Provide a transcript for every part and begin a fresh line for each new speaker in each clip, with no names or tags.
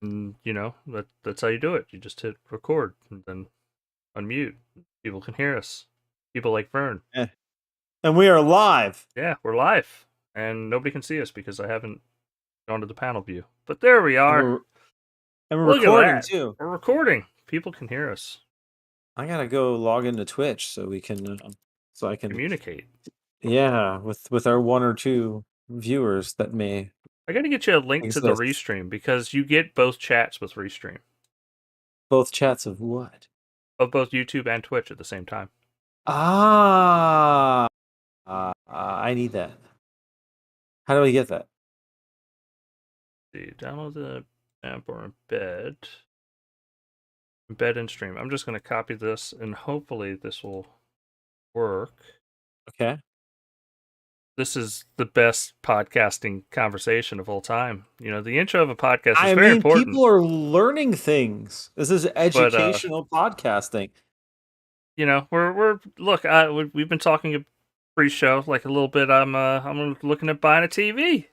And, that's how you do it. You just hit record and then unmute. People can hear us. People like Vern.
Eh. And we are live.
Yeah, we're live. And nobody can see us because I haven't gone to the panel view. But there we
And
are.
we're
Look at
recording
that.
too.
We're recording. People can hear us.
I gotta go log into Twitch so I can
Communicate.
with our one or two viewers that may
I got to get you a link to the
exist.
restream because you get both chats with restream
Both chats of what?
of both YouTube and Twitch at the same time.
I need that. How do I get that?
See, download the app or embed in stream. I'm just going to copy this and hopefully this will work.
Okay.
This is the best podcasting conversation of all time. The intro of a podcast is very important.
People are learning things. This is educational podcasting.
We've been talking pre-show like a little bit. I'm looking at buying a TV.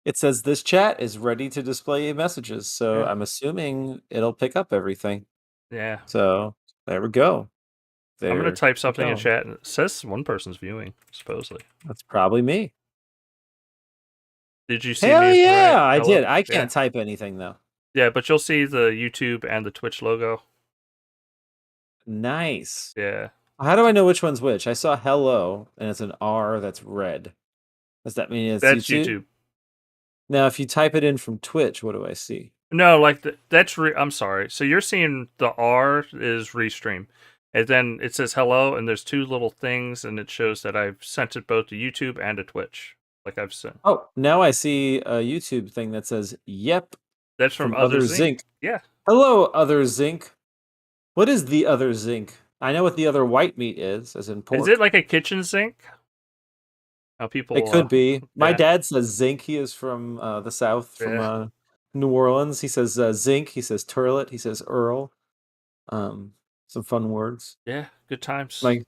It says this chat is ready to display messages, so
Yeah.
I'm assuming it'll pick up everything.
Yeah.
So there we go.
I'm going to type something in chat, and it says one person's viewing, supposedly.
That's probably me.
Did you see
Hell
me?
yeah,
Right?
I did. I can't type anything, though.
Yeah, but you'll see the YouTube and the Twitch logo.
Nice.
Yeah.
How do I know which one's which? I saw hello, and it's an R that's red. Does that mean it's
That's
YouTube? Now, if you type it in from Twitch, what do I see?
No, I'm sorry. So you're seeing the R is restream. And then it says hello, and there's two little things, and it shows that I've sent it both to YouTube and to Twitch. Like I've sent.
Oh, now I see a YouTube thing that says, yep.
That's from Other Zinc. Yeah.
Hello, Other Zinc. What is the Other Zinc? I know what the other white meat is, as in pork.
Is it like a kitchen sink? How people...
It could be. My dad says zinc. He is from the South, from New Orleans. He says zinc. He says turlet. He says Earl. Some fun words.
Yeah, good times.
I'm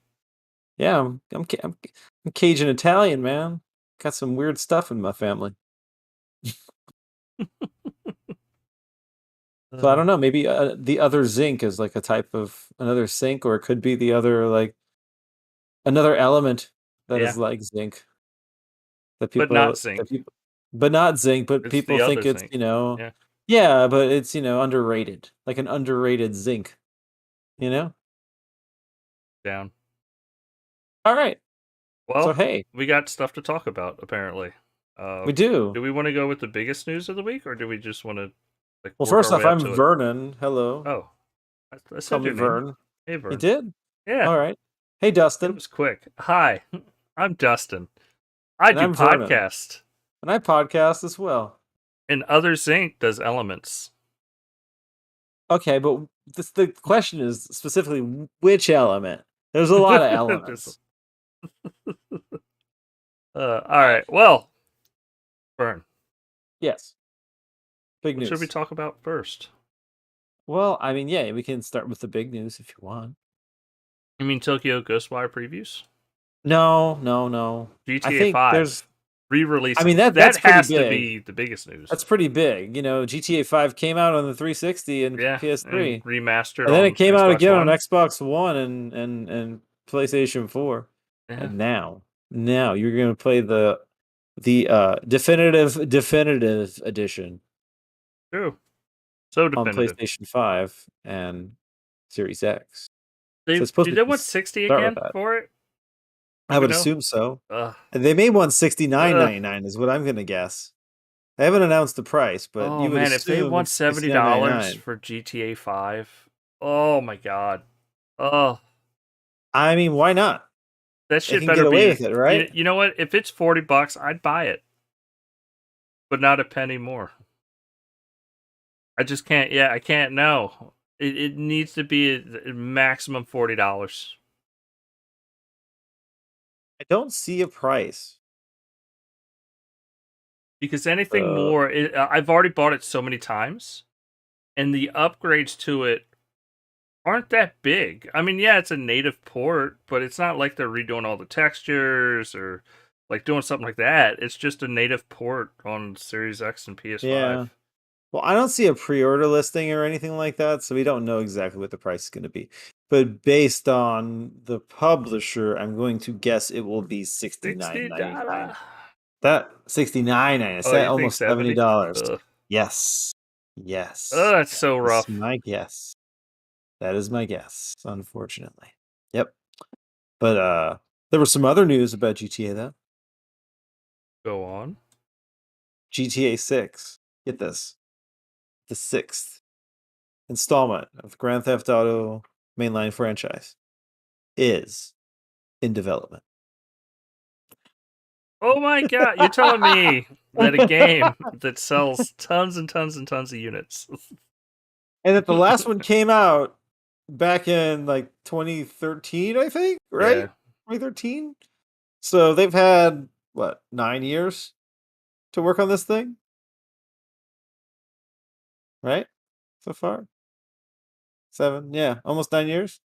Cajun Italian, man. Got some weird stuff in my family. So I don't know. Maybe the other zinc is like a type of another sink, or it could be the other another element that is like zinc. That people,
but not zinc.
But not zinc. But
it's
people think it's
zinc.
Yeah, but it's underrated, like an underrated zinc.
Down.
All right.
Well,
so hey,
we got stuff to talk about. Apparently,
we do.
Do we want to go with the biggest news of the week, or do we just want to?
Well, first off, I'm Vernon. Hello.
Oh, I said your
Vern.
Name. Hey, Vern.
You did?
Yeah.
All right. Hey, Dustin.
It was quick. Hi, I'm Dustin. I do podcast.
And I podcast as well.
And Other Zinc does elements.
Okay, but the question is specifically which element? There's a lot of elements.
All right. Well, Vern.
Yes. Big news.
What should we talk about first?
Well, I mean, yeah, we can start with the big news if you want.
You mean Tokyo Ghostwire previews?
No.
GTA 5 re-release.
I mean,
that has to be the biggest news.
That's pretty big. GTA 5 came out on the 360 and PS3.
And remastered.
And then it came out again on
Xbox
One and PlayStation 4. Yeah. And now you're going to play the definitive edition.
True. So definitive.
On PlayStation 5 and Series X.
Do they want 60 again for it?
I would assume so. They may want $69.99 is what I'm going to guess. They haven't announced the price, but you would assume
if they want $70 for GTA 5, oh my god. Oh.
I mean, why not?
That shit better
get away with it, right?
You know what? If it's $40, I'd buy it. But not a penny more. I just can't. Yeah, I can't. No. It needs to be a maximum $40.
I don't see a price.
Because anything more, I've already bought it so many times, and the upgrades to it aren't that big. I mean, yeah, it's a native port, but it's not like they're redoing all the textures or like doing something like that. It's just a native port on Series X and PS5.
Yeah. Well, I don't see a pre-order listing or anything like that, so we don't know exactly what the price is going to be. But based on the publisher, I'm going to guess it will be $69.99.
$60.
That 69.99. Is
Oh,
that
you think
almost
70?
$70?
Ugh.
Yes.
Oh,
Yes.
that's
That
so
is
rough.
my guess. That is my guess, unfortunately. Yep. But there was some other news about GTA though.
Go on.
GTA 6. Get this. The 6th installment of the Grand Theft Auto mainline franchise is in development.
Oh my god, you're telling me that a game that sells tons and tons and tons of units.
And that the last one came out back in like 2013, I think,
Yeah.
right? 2013. So they've had what, 9 years to work on this thing, right? So far, 7, yeah, almost 9 years,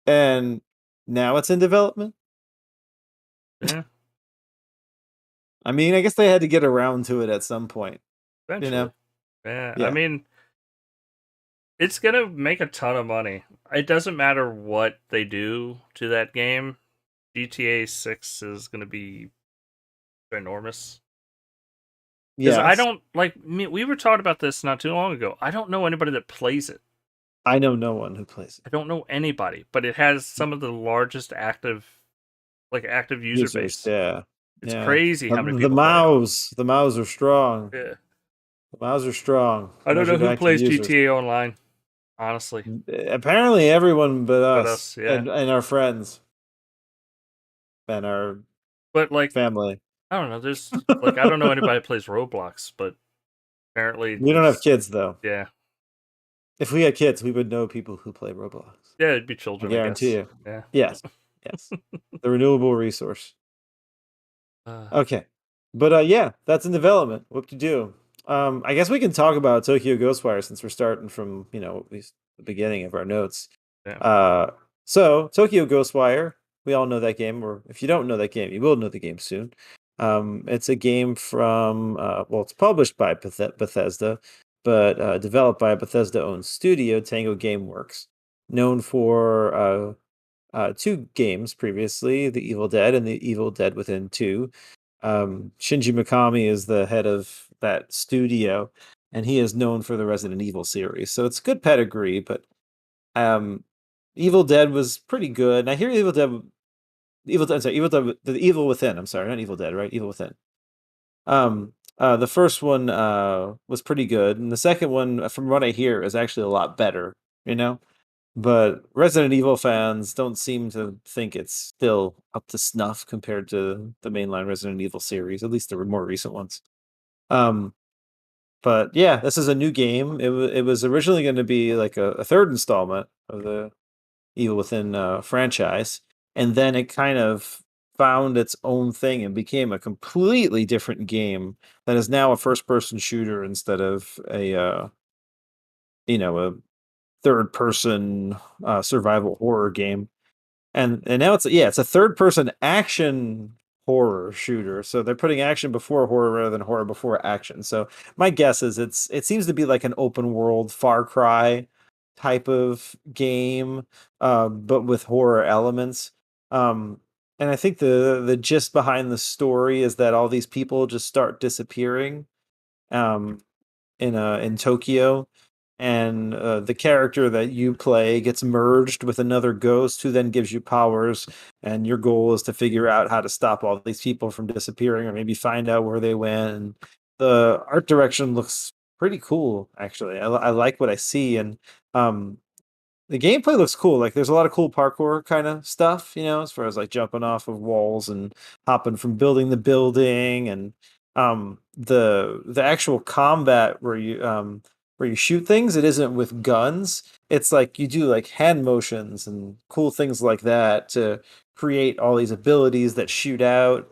and now it's in development.
Yeah.
I mean, I guess they had to get around to it at some point, you
Eventually.
know?
Yeah. I
Yeah,
mean, it's gonna make a ton of money. It doesn't matter what they do to that game. GTA 6 is gonna be enormous. Because I
yes.
don't like we were talking about this not too long ago. I don't know anybody that plays it.
I know no one who plays
I don't know anybody, but it has
it.
some of the largest active user
Users,
base.
yeah,
It's
yeah.
crazy how many
The
people play it.
the MAUs are strong.
Yeah.
The MAUs are strong,
I don't know
measured
who
active
plays
users.
GTA Online, honestly.
Apparently everyone but
But
us
us, yeah.
and our friends and our
But like,
family.
I don't know. There's like I don't know anybody that plays Roblox, but apparently
We don't have
it's
kids though.
yeah.
If we had kids, we would know people who play Roblox.
Yeah, it'd be
I
children, I
guarantee
guess.
you.
Yeah.
Yes. Yes. The renewable resource.
Uh,
Okay. But yeah, that's in development. What to do? I guess we can talk about Tokyo Ghostwire since we're starting from, at least the beginning of our notes.
yeah.
Uh so Tokyo Ghostwire, we all know that game, or if you don't know that game, you will know the game soon. It's a game from well, it's published by Bethesda, but developed by a Bethesda-owned studio, Tango Gameworks, known for two games previously, The Evil Dead and The Evil Dead Within 2. Shinji Mikami is the head of that studio, and he is known for the Resident Evil series. So it's good pedigree, but um, Evil Dead was pretty good. And I hear Evil Dead, the Evil Within. I'm sorry, not Evil Dead, right? Evil Within. The first one was pretty good, and the second one, from what I hear, is actually a lot better. You know, but Resident Evil fans don't seem to think it's still up to snuff compared to the mainline Resident Evil series, at least the more recent ones. Um, but yeah, this is a new game. It was originally going to be like a third installment of the Evil Within franchise, and then it kind of found its own thing and became a completely different game that is now a first-person shooter instead of a third person survival horror game. And now it's a third person action horror shooter. So they're putting action before horror rather than horror before action. So my guess is it seems to be like an open world Far Cry type of game, but with horror elements. Um, and I think the gist behind the story is that all these people just start disappearing. Um, in Tokyo, and the character that you play gets merged with another ghost who then gives you powers, and your goal is to figure out how to stop all these people from disappearing or maybe find out where they went. And the art direction looks pretty cool, actually. I like what I see, and um, the gameplay looks cool. Like there's a lot of cool parkour kind of stuff, as far as like jumping off of walls and hopping from building to building, and the actual combat where you shoot things, it isn't with guns. It's like you do like hand motions and cool things like that to create all these abilities that shoot out.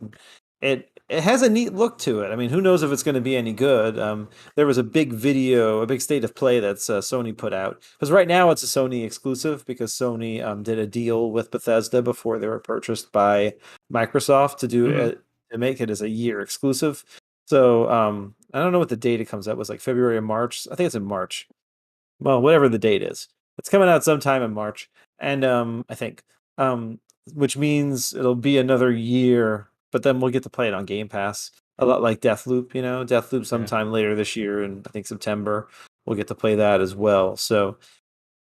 It has a neat look to it. I mean, who knows if it's going to be any good? There was a big state of play that's Sony put out, because right now it's a Sony exclusive because Sony did a deal with Bethesda before they were purchased by Microsoft to do
Mhm.
it, to make it as a year exclusive. So I don't know what the date it comes out was, like February or March. I think it's in March. Well, whatever the date is. It's coming out sometime in March. And I think um which means it'll be another year, but then we'll get to play it on Game Pass. A lot like Deathloop, you know, Deathloop
Yeah.
sometime later this year and I think September we'll get to play that as well. So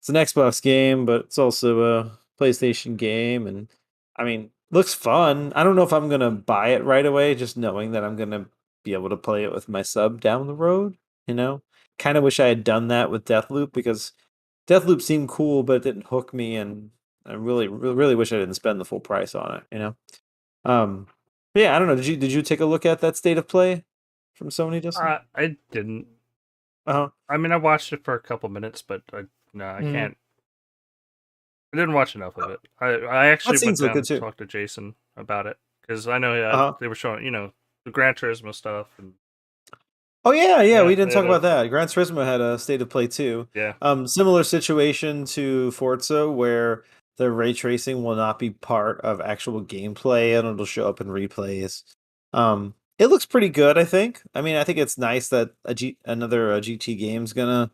it's an Xbox game, but it's also a PlayStation game, and I mean, looks fun. I don't know if I'm gonna buy it right away, just knowing that I'm gonna be able to play it with my sub down the road. You know, kind of wish I had done that with Deathloop because Deathloop seemed cool, but it didn't hook me, and I really wish I didn't spend the full price on it. You know, but yeah, I don't know. Did you take a look at that state of play from Sony, Justin?
I didn't.
Uh huh.
I mean, I watched it for a couple minutes, but no, I
Mm-hmm.
can't. I didn't watch enough of it. I actually went
Cutscenes look
down
good
and
too.
talked to Jason about it because I know
Uh huh.
they were showing the Gran Turismo stuff and
Oh yeah, yeah,
yeah
we didn't
they
talk
had a
about that. Gran Turismo had a state of play too.
yeah
Similar situation to Forza where the ray tracing will not be part of actual gameplay and it'll show up in replays. It looks pretty good, I think. I mean, I think it's nice that another GT game's gonna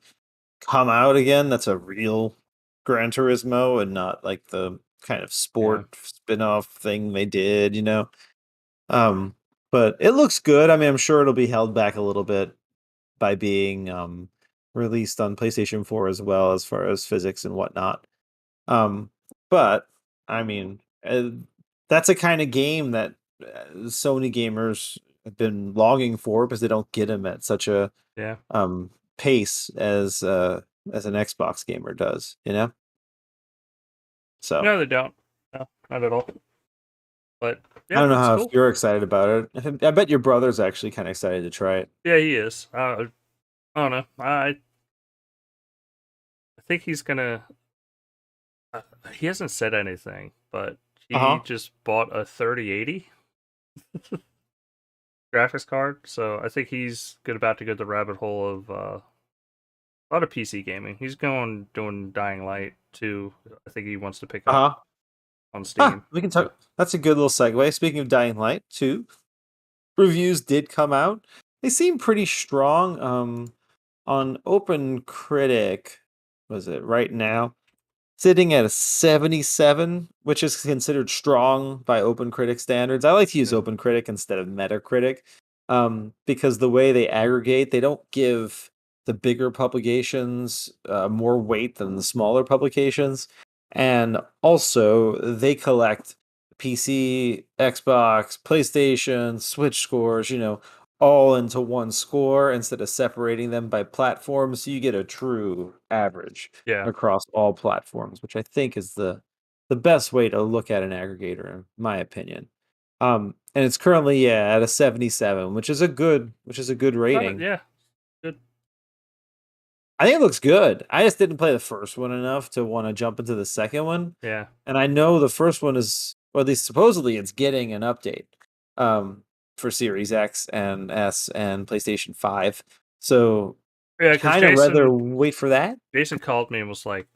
come out again. That's a real Gran Turismo and not like the kind of
yeah
sport spin-off thing they did, you know. Um, but it looks good. I mean, I'm sure it'll be held back a little bit by being released on PlayStation 4 as well, as far as physics and whatnot. Um, but I mean, that's a kind of game that Sony gamers have been longing for because they don't get them at such a
yeah.
pace as an Xbox gamer does, you know. So
No, they don't. No, not at all. But
I
yeah,
don't know
it's
how if
cool.
you're excited about it. I bet your brother's actually kind of excited to try it.
Yeah, he is. I don't know. I think he's gonna. He hasn't said anything, but
Uh
he
huh.
just bought a 3080 graphics card, so I think he's about to go the rabbit hole of a lot of PC gaming. He's going doing Dying Light too. I think he wants to pick
Uh
up
huh.
on
Ah,
Steam.
we can
So
talk. That's a good little segue. Speaking of Dying Light, 2 reviews did come out. They seem pretty strong. On Open Critic, was it right now? Sitting at a 77, which is considered strong by Open Critic standards. I like to use
yeah,
Open Critic instead of Metacritic, because the way they aggregate, they don't give the bigger publications more weight than the smaller publications. And also, they collect PC, Xbox, PlayStation, Switch scores, all into one score instead of separating them by platform. So you get a true average
yeah.
across all platforms, which I think is the best way to look at an aggregator, in my opinion. And it's currently at a 77, which is a good
Not,
rating.
yeah, good.
I think it looks good. I just didn't play the first one enough to want to jump into the second one.
Yeah,
And I know the first one is, or at least supposedly it's getting an update um, for Series X and S and PlayStation 5. So
yeah. Because
kind of rather wait for that.
Jason called me and was like,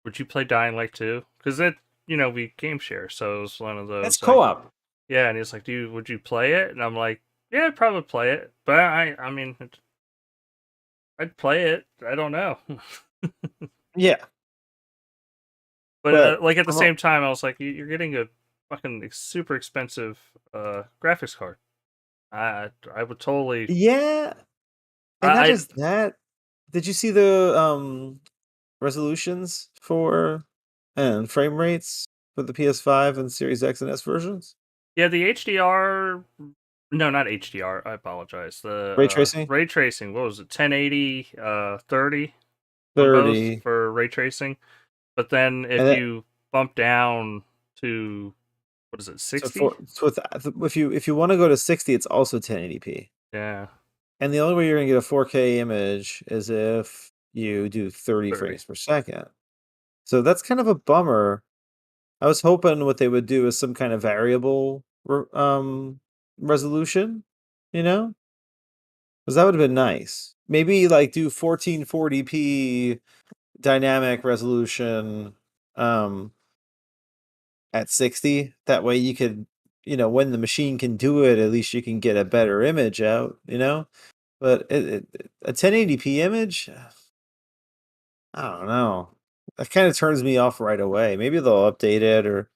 "Would you play Dying Light 2?" Because it we game share, so it was one of
That's
those like
co-op.
yeah. And he's like, would you play it?" And I'm like, "Yeah, I'd probably play it, but I mean, I'd play it. I don't know."
Yeah,
But
but
like at the
uh,
same time, I was like, "You're getting a fucking super expensive graphics card. I would totally.
yeah, and not
I
just that. Did you see the resolutions for and frame rates for the PS5 and Series X and S versions?
yeah, the HDR. No, not HDR. I apologize. The
Ray tracing?
ray tracing. What was it? 1080, 30 on both
30.
for ray tracing. But then
And
if
that,
you bump down to what is it?
so
60?
if you want to go to 60, it's also 1080p.
Yeah,
And the only way you're going to get a 4K image is if you do 30
30.
frames per second. So that's kind of a bummer. I was hoping what they would do is some kind of variable resolution, you know? Because that would have been nice. Maybe like do 1440p dynamic resolution um at 60. That way you could, when the machine can do it, at least you can get a better image out, you know? But a 1080p image, I don't know. That kind of turns me off right away. Maybe they'll update it, or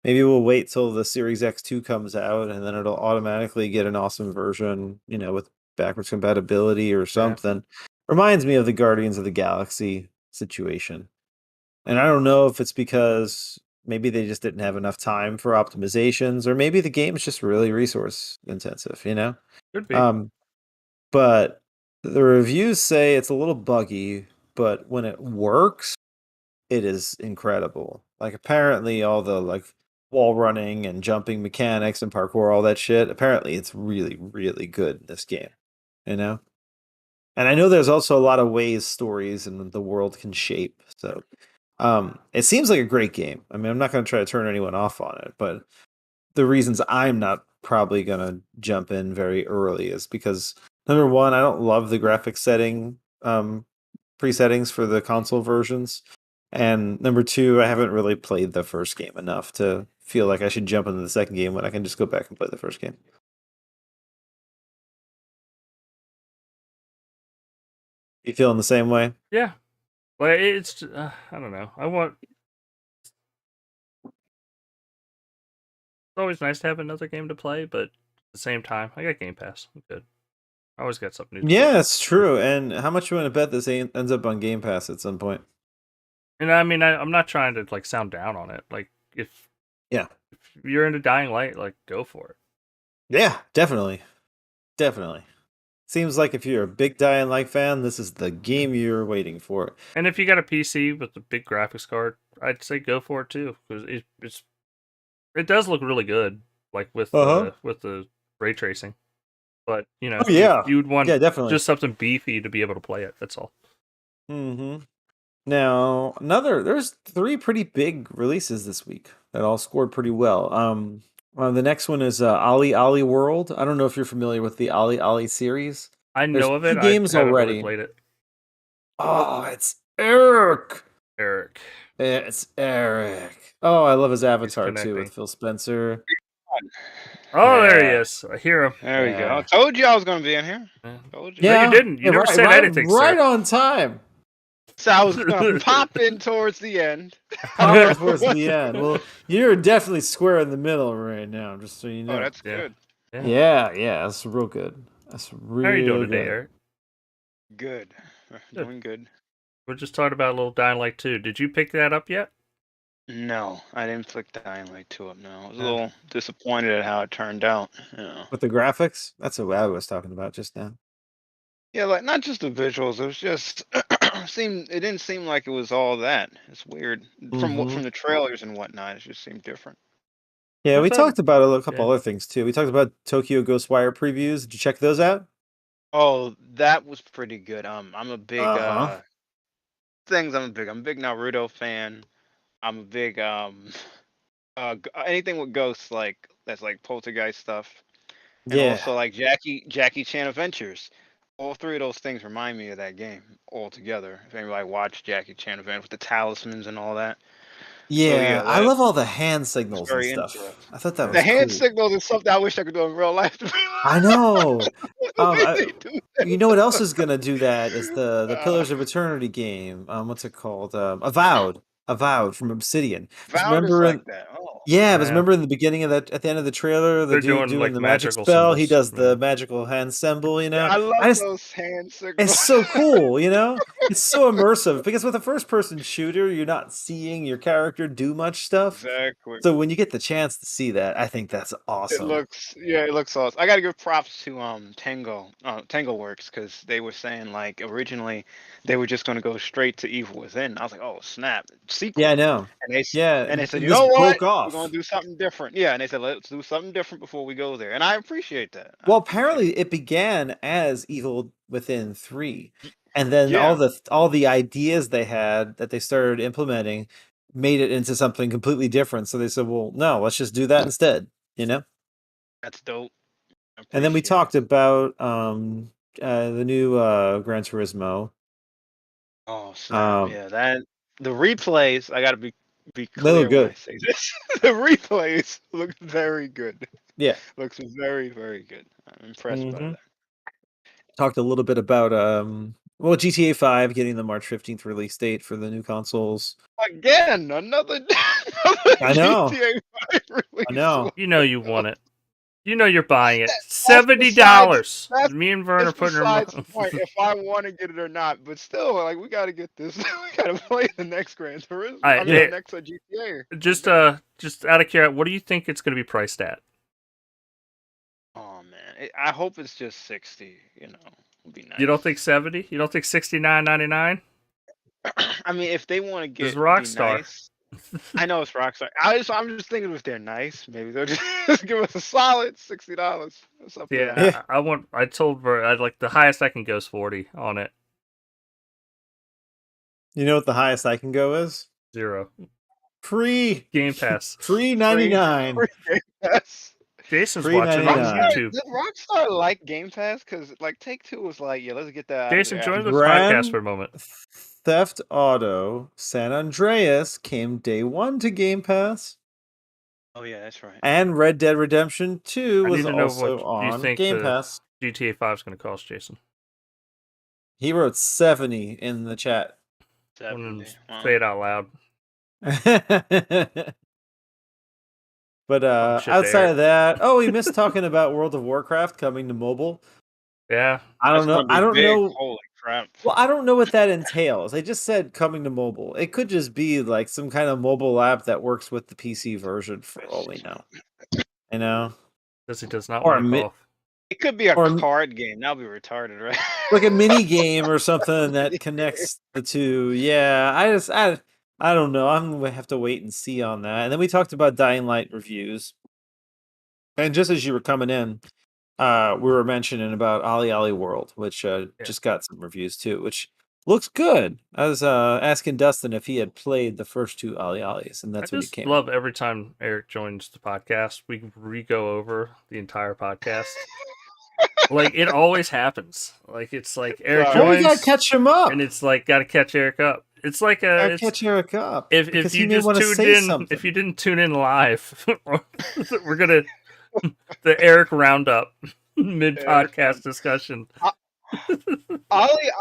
maybe we'll wait till the Series X2 comes out and then it'll automatically get an awesome version, with backwards compatibility or
Yeah,
something. Reminds me of the Guardians of the Galaxy situation. And I don't know if it's because maybe they just didn't have enough time for optimizations, or maybe the game's just really resource intensive.
could be.
Um, but the reviews say it's a little buggy, but when it works, it is incredible. Like apparently all the like wall running and jumping mechanics and parkour, all that shit, apparently it's really, really good in this game, you know? And I know there's also a lot of ways stories and the world can shape. So it seems like a great game. I mean, I'm not going to try to turn anyone off on it, but the reasons I'm not probably going to jump in very early is because number one, I don't love the graphics setting presettings for the console versions. And number two, I haven't really played the first game enough to feel like I should jump into the second game when I can just go back and play the first game. You feeling the same way?
Yeah, but it's I don't know. It's always nice to have another game to play, but at the same time, I got Game Pass. I'm good. I always got something new to play.
Yeah, it's true. And how much you want to bet this ends up on Game Pass at some point?
And I mean, I'm not trying to like sound down on it. Like
Yeah.
if you're into Dying Light, like go for it.
Yeah, definitely. Definitely. Seems like if you're a big Dying Light fan, this is the game you're waiting for.
And if you got a PC with a big graphics card, I'd say go for it too, because it does look really good, like
Uh-huh.
with the ray tracing. But
Oh yeah.
you'd want
Yeah, definitely.
just something beefy to be able to play it. That's all.
Mm-hmm. Now, there's three pretty big releases this week that all scored pretty well. The next one is Ali Ali World. I don't know if you're familiar with the Ali Ali series.
I
There's
know of
two
it. I
games
haven't really
already.
played it.
Oh, it's Eric.
Eric,
It's Eric. Oh, I love his
he's
avatar too with
connecting.
Phil Spencer.
Oh, there he
Yeah.
is. I hear him.
There we go. I
Yeah.
told you I was going to be in here.
Yeah.
Told you.
No, you
Yeah.
didn't. You
Yeah,
never
right,
said
right,
anything,
right
sir.
on time.
So I was going to pop in towards the end.
Popping towards the end. Well, you're definitely square in the middle right now, just so you
Oh,
know.
that's
Yeah.
good.
Yeah, that's real good. That's
How are you doing
real
today,
good.
Eric?
Good. Doing good.
We're just talking about a little Dying Light 2. Did you pick that up yet?
No, I didn't flick Dying Light 2 up now. I was a little disappointed at how it turned out.
With the graphics, that's what I was talking about just now.
Yeah, like not just the visuals. It was just it didn't seem like it was all that. It's weird from the trailers and whatnot. It just seemed different.
Yeah,
I
we
thought-
talked about a couple
yeah.
other things too. We talked about Tokyo Ghostwire previews. Did you check those out?
Oh, that was pretty good. I'm a big
Uh-huh.
I'm a big Naruto fan. I'm a big anything with ghosts like that's like poltergeist stuff, and
Yeah.
also like Jackie Chan Adventures. All three of those things remind me of that game altogether. If anybody watched Jackie Chan Adventures with the talismans and all that. So
Yeah,
yeah,
I
that
love all the hand
was
signals and
very
stuff.
interesting.
I thought that
The
was
hand
cool.
signals is something I wish I could do in real life.
I know.
The way
I,
they do that.
you know what else is gonna do that is the
Uh,
Pillars of Eternity game. What's it called? Avowed from Obsidian. Because
Vowed is
remember
like
in
that. Oh,
Yeah, because
Yeah.
remember in the beginning of that, at the end of the trailer, the
They're
dude
doing
doing
like
the magic
magical
spell, he
symbols.
does the magical hand symbol.
I
I
love
just
those hand
It's
signals.
so cool, It's so immersive because with a first-person shooter, you're not seeing your character do much stuff.
Exactly.
So when you get the chance to see that, I think that's
It
awesome.
looks awesome. I gotta give props to Tango Works because they were saying like originally they were just gonna go straight to Evil Within. I was like, oh snap, sequel.
Yeah, I know.
And they
Yeah,
and they said, you
this
know what?
broke
We're gonna
off.
do something different. Yeah, and they said let's do something different before we go there. And I appreciate that.
Well, apparently it began as Evil Within 3.
Y-
And then
Yeah,
all the ideas they had that they started implementing made it into something completely different. So they said, "Well, no, let's just do that instead," you know?
that's dope. I
And then we
appreciate it.
talked about the new Gran Turismo.
Oh snap!
Um,
Yeah, that the replays. I gotta be
they look
clear when I
good.
say this. The replays look very good.
Yeah.
Looks very, very good. I'm impressed by
hmm
that.
talked a little bit about GTA 5 getting the March 15th release date for the new consoles.
Again, another
I know.
GTA 5 release.
I know.
You know you want it. You know you're buying it.
That's
$70.
that's-
Me and Vern are
It's
putting
besides
our
the point if I want to get it or not, but still, like we gotta get this. We gotta play the next Gran Turismo.
I-
I mean,
yeah.
the next GTA.
just out of curiosity, what do you think it's going to be priced at?
Oh man, I hope it's just 60. You know, would be nice.
You don't think 70? You don't think 69.99?
I mean, if they want to
This
get
is Rockstar.
nice, I know it's Rockstar. I'm just thinking if they're nice, maybe they'll just give us a solid $60. Something.
Yeah, I told Vern I'd like the highest I can go is 40 on it.
You know what the highest I can go is?
0.
Free
Game Pass.
free 99.
Free Game Pass.
Jason's
Free
watching on
99.
YouTube.
Did Rockstar like Game Pass? Because like Take Two was like, yeah, let's get that.
Jason,
out
join
of
the
there.
podcast for a moment.
Theft Auto San Andreas came day 1 to Game Pass,
Oh yeah, that's right.
and Red Dead Redemption 2
I
was
need to know
also
what you
on
think
Game
the
Pass.
GTA 5 is going to cost, Jason.
He wrote 70 in the chat.
I want
70.
to
Wow.
say it out loud.
But
shit,
outside
there.
of that, we missed talking about World of Warcraft coming to mobile.
Yeah.
I don't know.
That's gonna be
I don't
big.
know.
Holy crap.
Well, I don't know what that entails. They just said coming to mobile. It could just be like some kind of mobile app that works with the PC version for all we know. You know?
Because he does not
Or
want to cough.
It could be a
Or-
card game. That'll be retarded, right?
Like a mini game or something that connects the two. Yeah, I don't know. I'm gonna have to wait and see on that. And then we talked about Dying Light reviews. And just as you were coming in, we were mentioning about Ali Ali World, which just got some reviews too, which looks good. I was asking Dustin if he had played the first 2 Ali Alis, and that's
I
what he
just
came.
love every time Eric joins the podcast, we re-go over the entire podcast. Like, it always happens. Like, it's like Eric
Sorry.
Well, we
joins,
gotta catch him up.
and it's like, got to catch Eric up. It's like
Gotta catch Eric up.
if
because
you
he may
just
wanna
tuned
say
in,
something.
if you didn't tune in live, we're gonna the Eric roundup mid podcast discussion.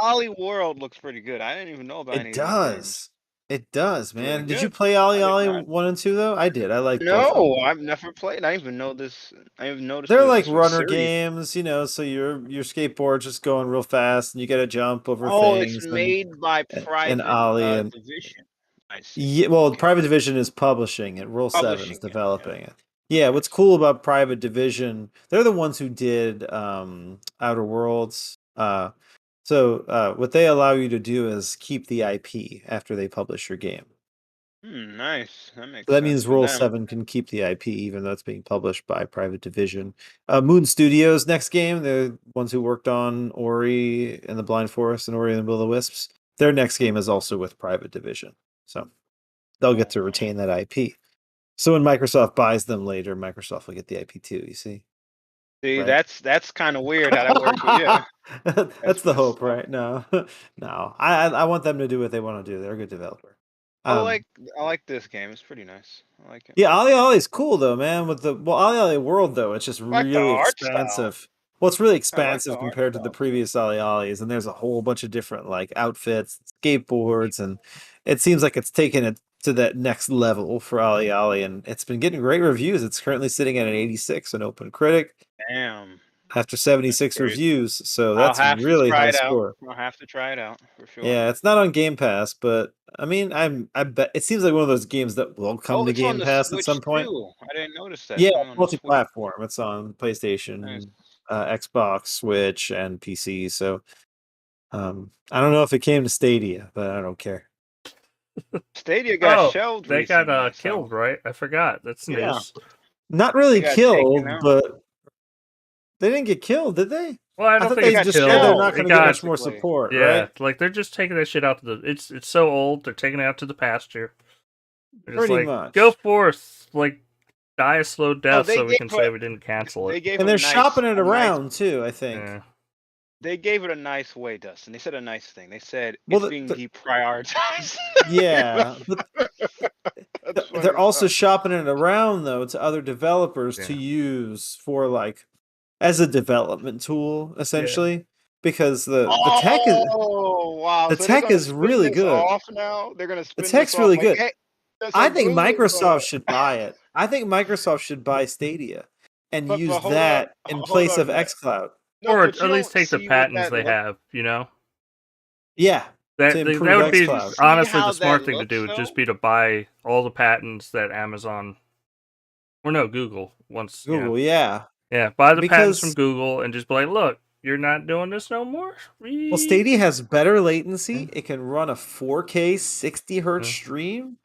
Ollie World looks pretty good. I didn't even know about any
It
of these games.
does. It does, man.
Really
Did you
good.
play Ali
I did
Ali
not.
1 and 2 though? I did. I like both of
No,
them.
I've never played. I didn't even know this. I didn't even notice.
They're
this
like
was a
runner
series.
games, you know, so your skateboard just going real fast and you gotta jump over
Oh,
things.
it's made by Private
Ollie and-
Division. I see.
Yeah, well,
Okay.
Private Division is publishing it. Roll 7
Publishing
is
it,
developing
yeah.
it. Yeah, what's cool about Private Division, they're the ones who did Outer Worlds. So what they allow you to do is keep the IP after they publish your game.
Nice. That makes
So that
sense
means
for
Roll
them.
7 can keep the IP even though it's being published by Private Division. Moon Studios next game, the ones who worked on Ori and the Blind Forest and Ori and the Will of the Wisps, their next game is also with Private Division. So they'll get to retain that IP. So when Microsoft buys them later, Microsoft will get the IP too, you see?
See,
Right.
that's kind of weird how that works. But yeah,
That's the
messed
hope,
up.
right? No. No. I want them to do what they want to do. They're a good developer.
I like this game. It's pretty nice. I like it.
Yeah, Ali Ali's cool though, man. Ali Ali World though, it's just
like the
really
art style.
expansive. Well, it's really
the
expansive
art
compared to the
style.
previous Ali Ali's, and there's a whole bunch of different like outfits, skateboards, and it seems like it's taken it to that next level for Ali Ali, and it's been getting great reviews. It's currently sitting at an 86 on OpenCritic
Damn.
after 76
crazy.
reviews, so
I'll
that's a
have
really
to try
high
it
score.
out. I'll have to try it out for sure.
Yeah, it's not on Game Pass, but I mean, I bet it seems like one of those games that will come to
it's on
Game
the
Pass at
Switch
some point.
too. I didn't notice that.
Yeah,
It's on the Switch.
multi-platform. It's on PlayStation,
Nice.
Xbox, Switch, and PC. So, I don't know if it came to Stadia, but I don't care.
Stadia got shelved.
They
recently,
got
so-
killed, right? I forgot. That's news.
Yeah.
Not really
They got
killed,
taken out.
but they didn't get killed, did they?
Well, I
I
don't
thought
think
they
it's
just
killed.
said they're not
It
going to
got-
get much more support,
Yeah,
right?
like they're just taking that shit out to the. It's so old. They're taking it out to the pasture. They're just
Pretty
like,
much.
go forth, like die a slow death,
they
so we
gave
can
it-
say we didn't cancel
They
it.
gave
And
it
they're
a nice-
shopping it
a nice-
around too, I think.
Yeah.
They gave it a nice way, Dustin. They said a nice thing. They said
Well,
it's being deprioritized.
Yeah, but
That's funny
they're
as
also
fuck.
shopping it around though to other developers to
Yeah.
use for like as a development tool essentially. because the tech is
wow!
the
So they're
tech
gonna
is
spin
really
this
good.
off now. They're gonna
The
spin this
tech's
off
really
like,
good.
hey. So
I think
Google's
Microsoft should buy it. I think Microsoft should buy Stadia and
but
use
hold up,
that in
hold
place
up,
of
Matt.
xCloud.
No,
Or
but
at
you
least
don't
take the
see what
patents
that
they
look.
have, you know?
Yeah, to
That
improve
would be
You
xCloud.
see
honestly
how
the
that
smart thing to
looks,
do would just
though?
be to buy all the patents that Amazon or no, Google wants, you know.
Google, yeah.
Yeah, buy the patents from
Because
Google and just be like, look, you're not doing this no more?
well, Stadia has better latency.
Yeah.
It can run a 4K 60 hertz
Yeah.
stream.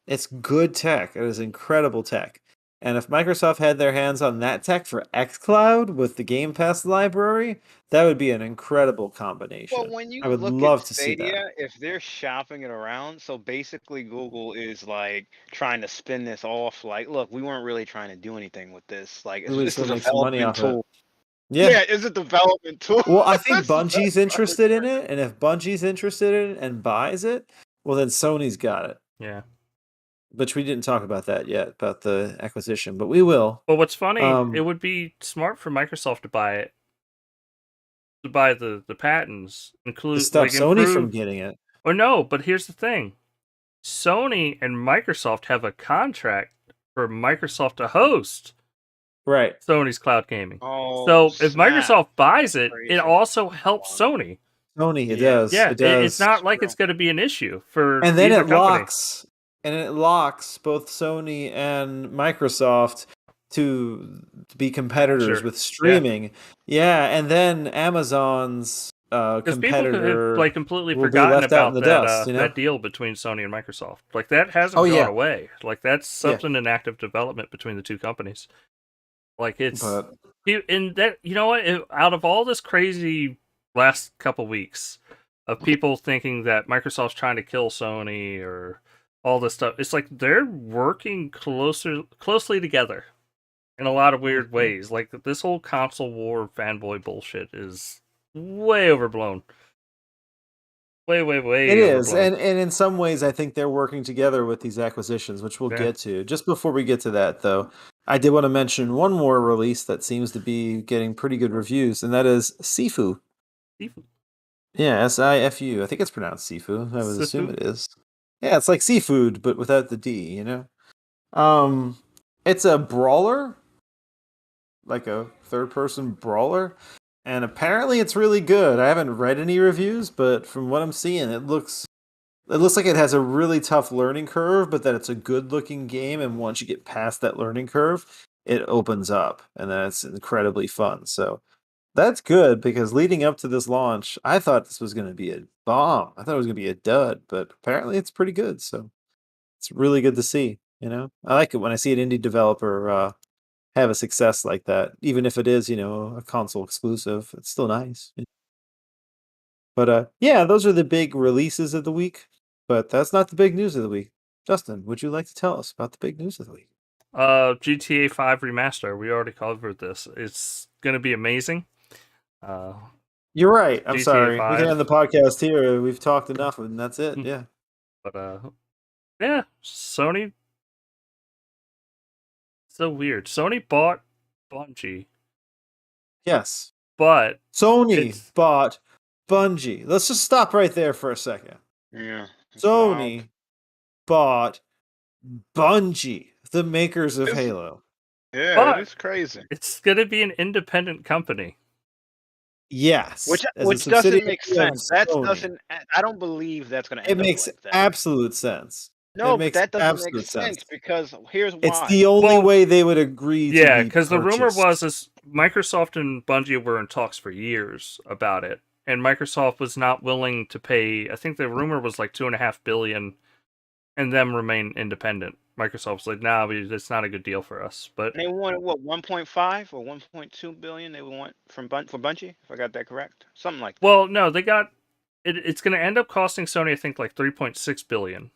It's good tech. It is incredible tech. And if Microsoft had their hands on that tech for xCloud with the Game Pass library, that would be an incredible
Well,
combination.
when
I
you
would
look at
love to see that.
Stadia, if they're shopping it around, so basically Google is like trying to spin this off like, look, we weren't really trying to do anything with this. Like,
We would
it's a
still make some money
development
off of it.
tool.
Yeah.
Yeah, it's a development tool.
Well, I think
That's the best
Bungie's
part.
interested in it, and if Bungie's interested in it and buys it, well, then Sony's got it.
Yeah.
Which we didn't talk about that yet, about the acquisition, but we will.
Well, what's funny, it
Um,
would be smart for Microsoft to buy it, to buy the patents,
to
include
stop
like
Sony from
improve.
getting it.
Or no, but here's the thing: Sony and Microsoft have a contract for Microsoft to host
Right.
Sony's cloud gaming.
Oh,
So if
snap.
Microsoft buys it, it
Crazy.
also helps Sony.
Sony, it
Yeah.
does.
Yeah,
It does.
it's not like
True.
it's going to be an issue for
And then
either
it
company.
locks both Sony and Microsoft to be competitors
Sure.
with streaming. Yeah, and then Amazon's
Because people have
competitor
like completely
will be
forgotten
left out in
about
the
that
dust, you know?
that deal between Sony and Microsoft. Like that hasn't
Oh,
gone
yeah.
away. Like that's
Yeah.
something in active development between the two companies. Like it's
But
in that, you know what? Out of all this crazy last couple weeks of people thinking that Microsoft's trying to kill Sony or all this stuff, it's like they're working closely together in a lot of weird ways. Like this whole console war fanboy bullshit is way overblown. Way
it is,
overblown.
and in some ways, I think they're working together with these acquisitions, which we'll
Yeah.
get to. Just before we get to that, though, I did want to mention one more release that seems to be getting pretty good reviews, and that is Sifu.
Sifu.
Yeah, Sifu. I think it's pronounced Sifu. I would assume
Sifu?
it is. Yeah, it's like seafood, but without the D. You know. It's a brawler, like a third-person brawler. And apparently it's really good. I haven't read any reviews, but from what I'm seeing, it looks like it has a really tough learning curve, but that it's a good-looking game, and once you get past that learning curve, it opens up, and then it's incredibly fun. So that's good, because leading up to this launch, I thought this was going to be a bomb. I thought it was going to be a dud, but apparently it's pretty good. So it's really good to see. You know, I like it when I see an indie developer have a success like that, even if it is, a console exclusive. It's still nice. But yeah, those are the big releases of the week. But that's not the big news of the week. Justin, would you like to tell us about the big news of the week?
GTA 5 Remaster. We already covered this. It's gonna be amazing.
You're right. I'm
GTA
sorry.
5.
We can end the podcast here. We've talked enough, and that's it. Yeah.
But yeah, Sony. So weird. Sony bought Bungie,
Yes.
but
Sony
it's
bought Bungie. Let's just stop right there for a second.
Yeah. it's
Sony
wild.
bought Bungie, the makers of
It's-
Halo.
Yeah,
But-
it is crazy.
it's gonna be an independent company.
Yes.
Which
as a
doesn't
subsidiary
make
of
sense. That
Sony.
doesn't. I don't believe that's going to
It
end up
makes
like that.
absolute sense.
No, but
makes
that doesn't
absolute
make sense
sense.
because here's why.
It's the only
Well,
way they would agree to
Yeah,
be
because the rumor
purchased.
was is Microsoft and Bungie were in talks for years about it, and Microsoft was not willing to pay. I think the rumor was like $2.5 billion, and them remain independent. Microsoft was like, "Nah, it's not a good deal for us." But
They wanted what 1.5 or 1.2 billion they would want from for Bungie, if I got that correct, something like that.
well, no, they got it. It's going to end up costing Sony, I think, like 3.6 billion.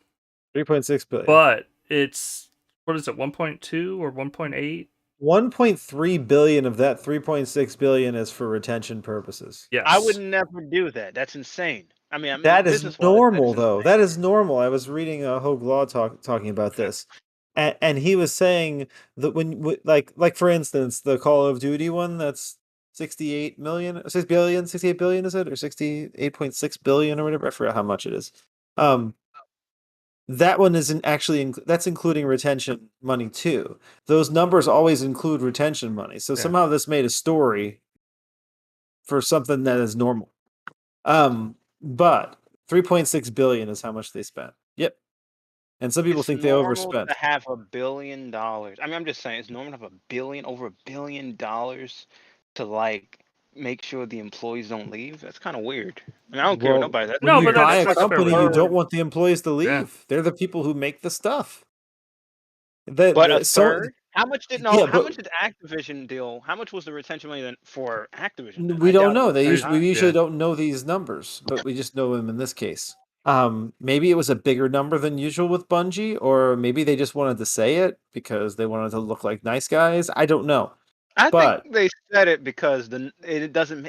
3.6 billion.
But it's what is it, 1.2 or 1.8?
1.3 billion of that 3.6 billion is for retention purposes.
Yes,
I would never do that. That's insane. I mean,
That is
business-wise,
normal,
that is
though.
insane.
That is normal. I was reading Hogue Law talking about this, and he was saying that like for instance, the Call of Duty one that's 68 million, 6 billion, 68 billion is it, or 68.6 billion or whatever? I forgot how much it is. That one isn't actually that's including retention money too. Those numbers always include retention money. So somehow this made a story for something that is normal. But 3.6 billion is how much they spent. Yep. And some people
It's
think they
normal
overspent.
to have $1 billion. I mean, I'm just saying, it's normal to have over $1 billion to like make sure the employees don't leave. That's kind of weird. I mean, I don't care what
Well,
nobody. That's
when
No,
you
but
buy
that's
a
like a fair
company, you
reason.
don't want the employees to leave.
Yeah.
They're the people who make the stuff.
But a third? How much did
Yeah,
how
but-
much did Activision deal? How much was the retention money then for Activision? Then?
We
I
don't
doubt it
know.
was that
We
high.
usually
Yeah.
don't know these numbers, but we just know them in this case. Maybe it was a bigger number than usual with Bungie, or maybe they just wanted to say it because they wanted to look like nice guys. I don't know.
I
But-
think they said it because it doesn't.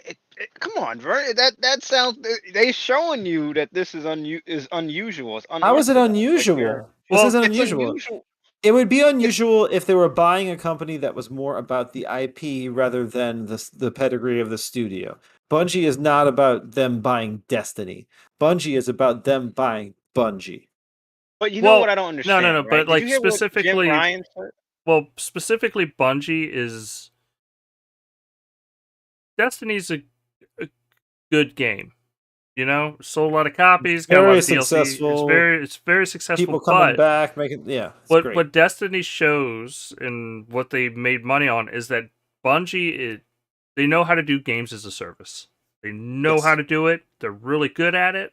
Come on, Vern. That sounds. They showing you that this is unusual. It's
How is it
unorthodox. Like
unusual? This
Well,
isn't
it's
unusual.
unusual.
It would be unusual if they were buying a company that was more about the IP rather than the pedigree of the studio. Bungie is not about them buying Destiny. Bungie is about them buying Bungie.
But you know
Well,
what I don't understand.
no,
right?
but
Did
like
you hear what Jim
specifically,
Ryan said?
well, specifically Bungie is Destiny's a good game. You know, sold a lot of copies, got a lot
Very
of DLC.
successful.
It's very successful.
People coming
but
back, making it's great.
what Destiny shows and what they made money on is that Bungie they know how to do games as a service. They know
Yes.
how to do it. They're really good at it.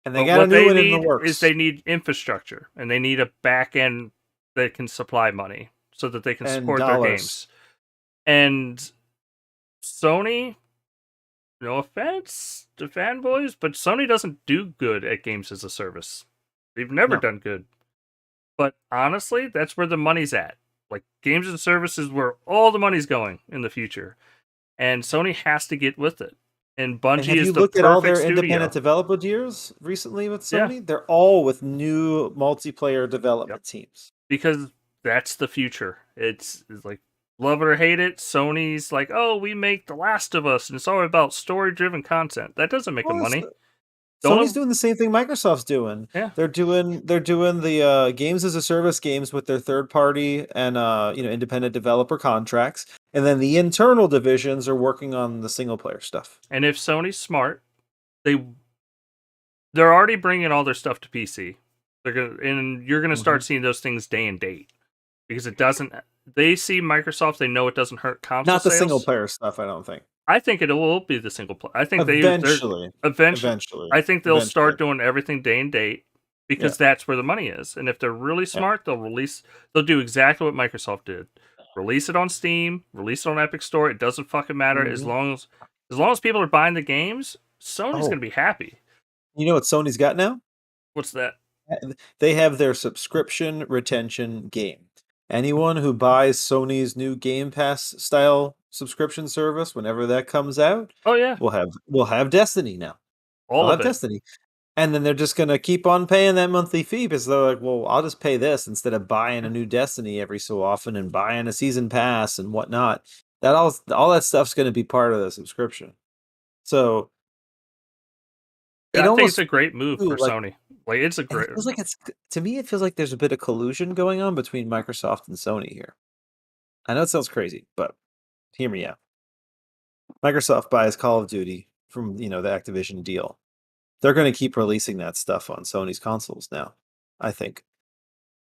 And they
But
got a
what
new
they
one in the
need
works.
is they need infrastructure and they need a back end that can supply money so that they can
And
support
dollars.
their games. And Sony, no offense to fanboys, but Sony doesn't do good at games as a service. They've never
No.
done good. But honestly, that's where the money's at. Like games and services where all the money's going in the future. And Sony has to get with it. And Bungie
And have
is
you
the
looked at all their
perfect
independent
studio.
developer deals recently with
Yeah.
Sony? They're all with new multiplayer development teams.
Because that's the future. It's like love it or hate it. Sony's like, oh, we make The Last of Us, and it's all about story-driven content. That doesn't make them
Well,
money.
Sony's doing the same thing Microsoft's doing.
Yeah.
They're doing the games as a service games with their third party and independent developer contracts, and then the internal divisions are working on the single player stuff.
And if Sony's smart, they're already bringing all their stuff to PC. You're gonna start seeing those things day and date because it doesn't. They see Microsoft. They know it doesn't hurt console
Not the
sales.
single player stuff, I don't think.
I think it will be the single player. I think
Eventually.
eventually. I think they'll start doing everything day and date because that's where the money is. And if they're really smart, they'll do exactly what Microsoft did. Release it on Steam, release it on Epic Store. It doesn't fucking matter as long as people are buying the games. Sony's gonna be happy.
You know what Sony's got now?
What's that?
They have their subscription retention game. Anyone who buys Sony's new Game Pass style subscription service, whenever that comes out,
Oh yeah,
will have Destiny now.
all
They'll
of
have
it.
Destiny. And then they're just gonna keep on paying that monthly fee because they're like, well, I'll just pay this instead of buying a new Destiny every so often and buying a season pass and whatnot. That all that stuff's gonna be part of the subscription. So
I think it's a great move for
like-
Sony. Like it's a
and
great.
it feels like to me it feels like there's a bit of collusion going on between Microsoft and Sony here. I know it sounds crazy, but hear me out. Microsoft buys Call of Duty from the Activision deal. They're going to keep releasing that stuff on Sony's consoles now, I think.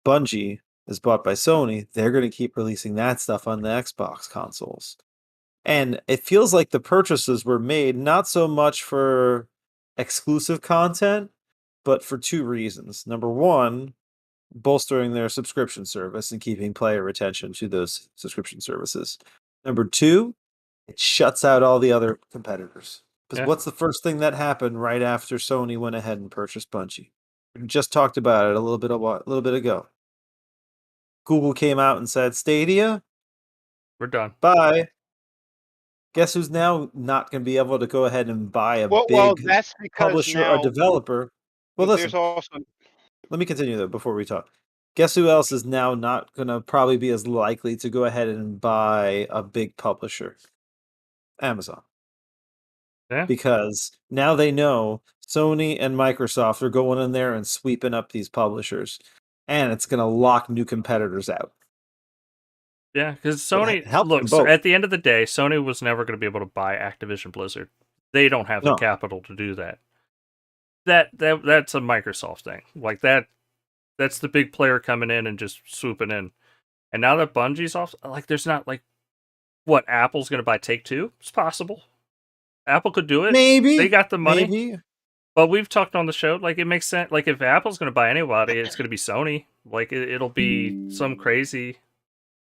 Bungie is bought by Sony. They're going to keep releasing that stuff on the Xbox consoles. And it feels like the purchases were made not so much for exclusive content, but for two reasons. Number one, bolstering their subscription service and keeping player retention to those subscription services. Number two, it shuts out all the other competitors. Because what's the first thing that happened right after Sony went ahead and purchased Bungie? We just talked about it a little bit ago. Google came out and said, Stadia,
We're done.
bye. Guess who's now not going to be able to go ahead and buy a
Well,
big
that's because
publisher
now,
or developer? Well,
but
listen.
there's also
Let me continue though before we talk. Guess who else is now not going to probably be as likely to go ahead and buy a big publisher? Amazon.
Yeah.
Because now they know Sony and Microsoft are going in there and sweeping up these publishers, and it's going to lock new competitors out.
Yeah, because
It
Sony,
helps
look,
them
so
both.
at the end of the day, Sony was never going to be able to buy Activision Blizzard. They don't have the
No.
capital to do that. That's a Microsoft thing. Like that's the big player coming in and just swooping in. And now that Bungie's off, like there's not like what Apple's going to buy Take-Two. It's possible. Apple could do it.
Maybe
They got the money.
Maybe.
But we've talked on the show, like it makes sense. Like if Apple's going to buy anybody, it's going to be Sony. Like it'll be some crazy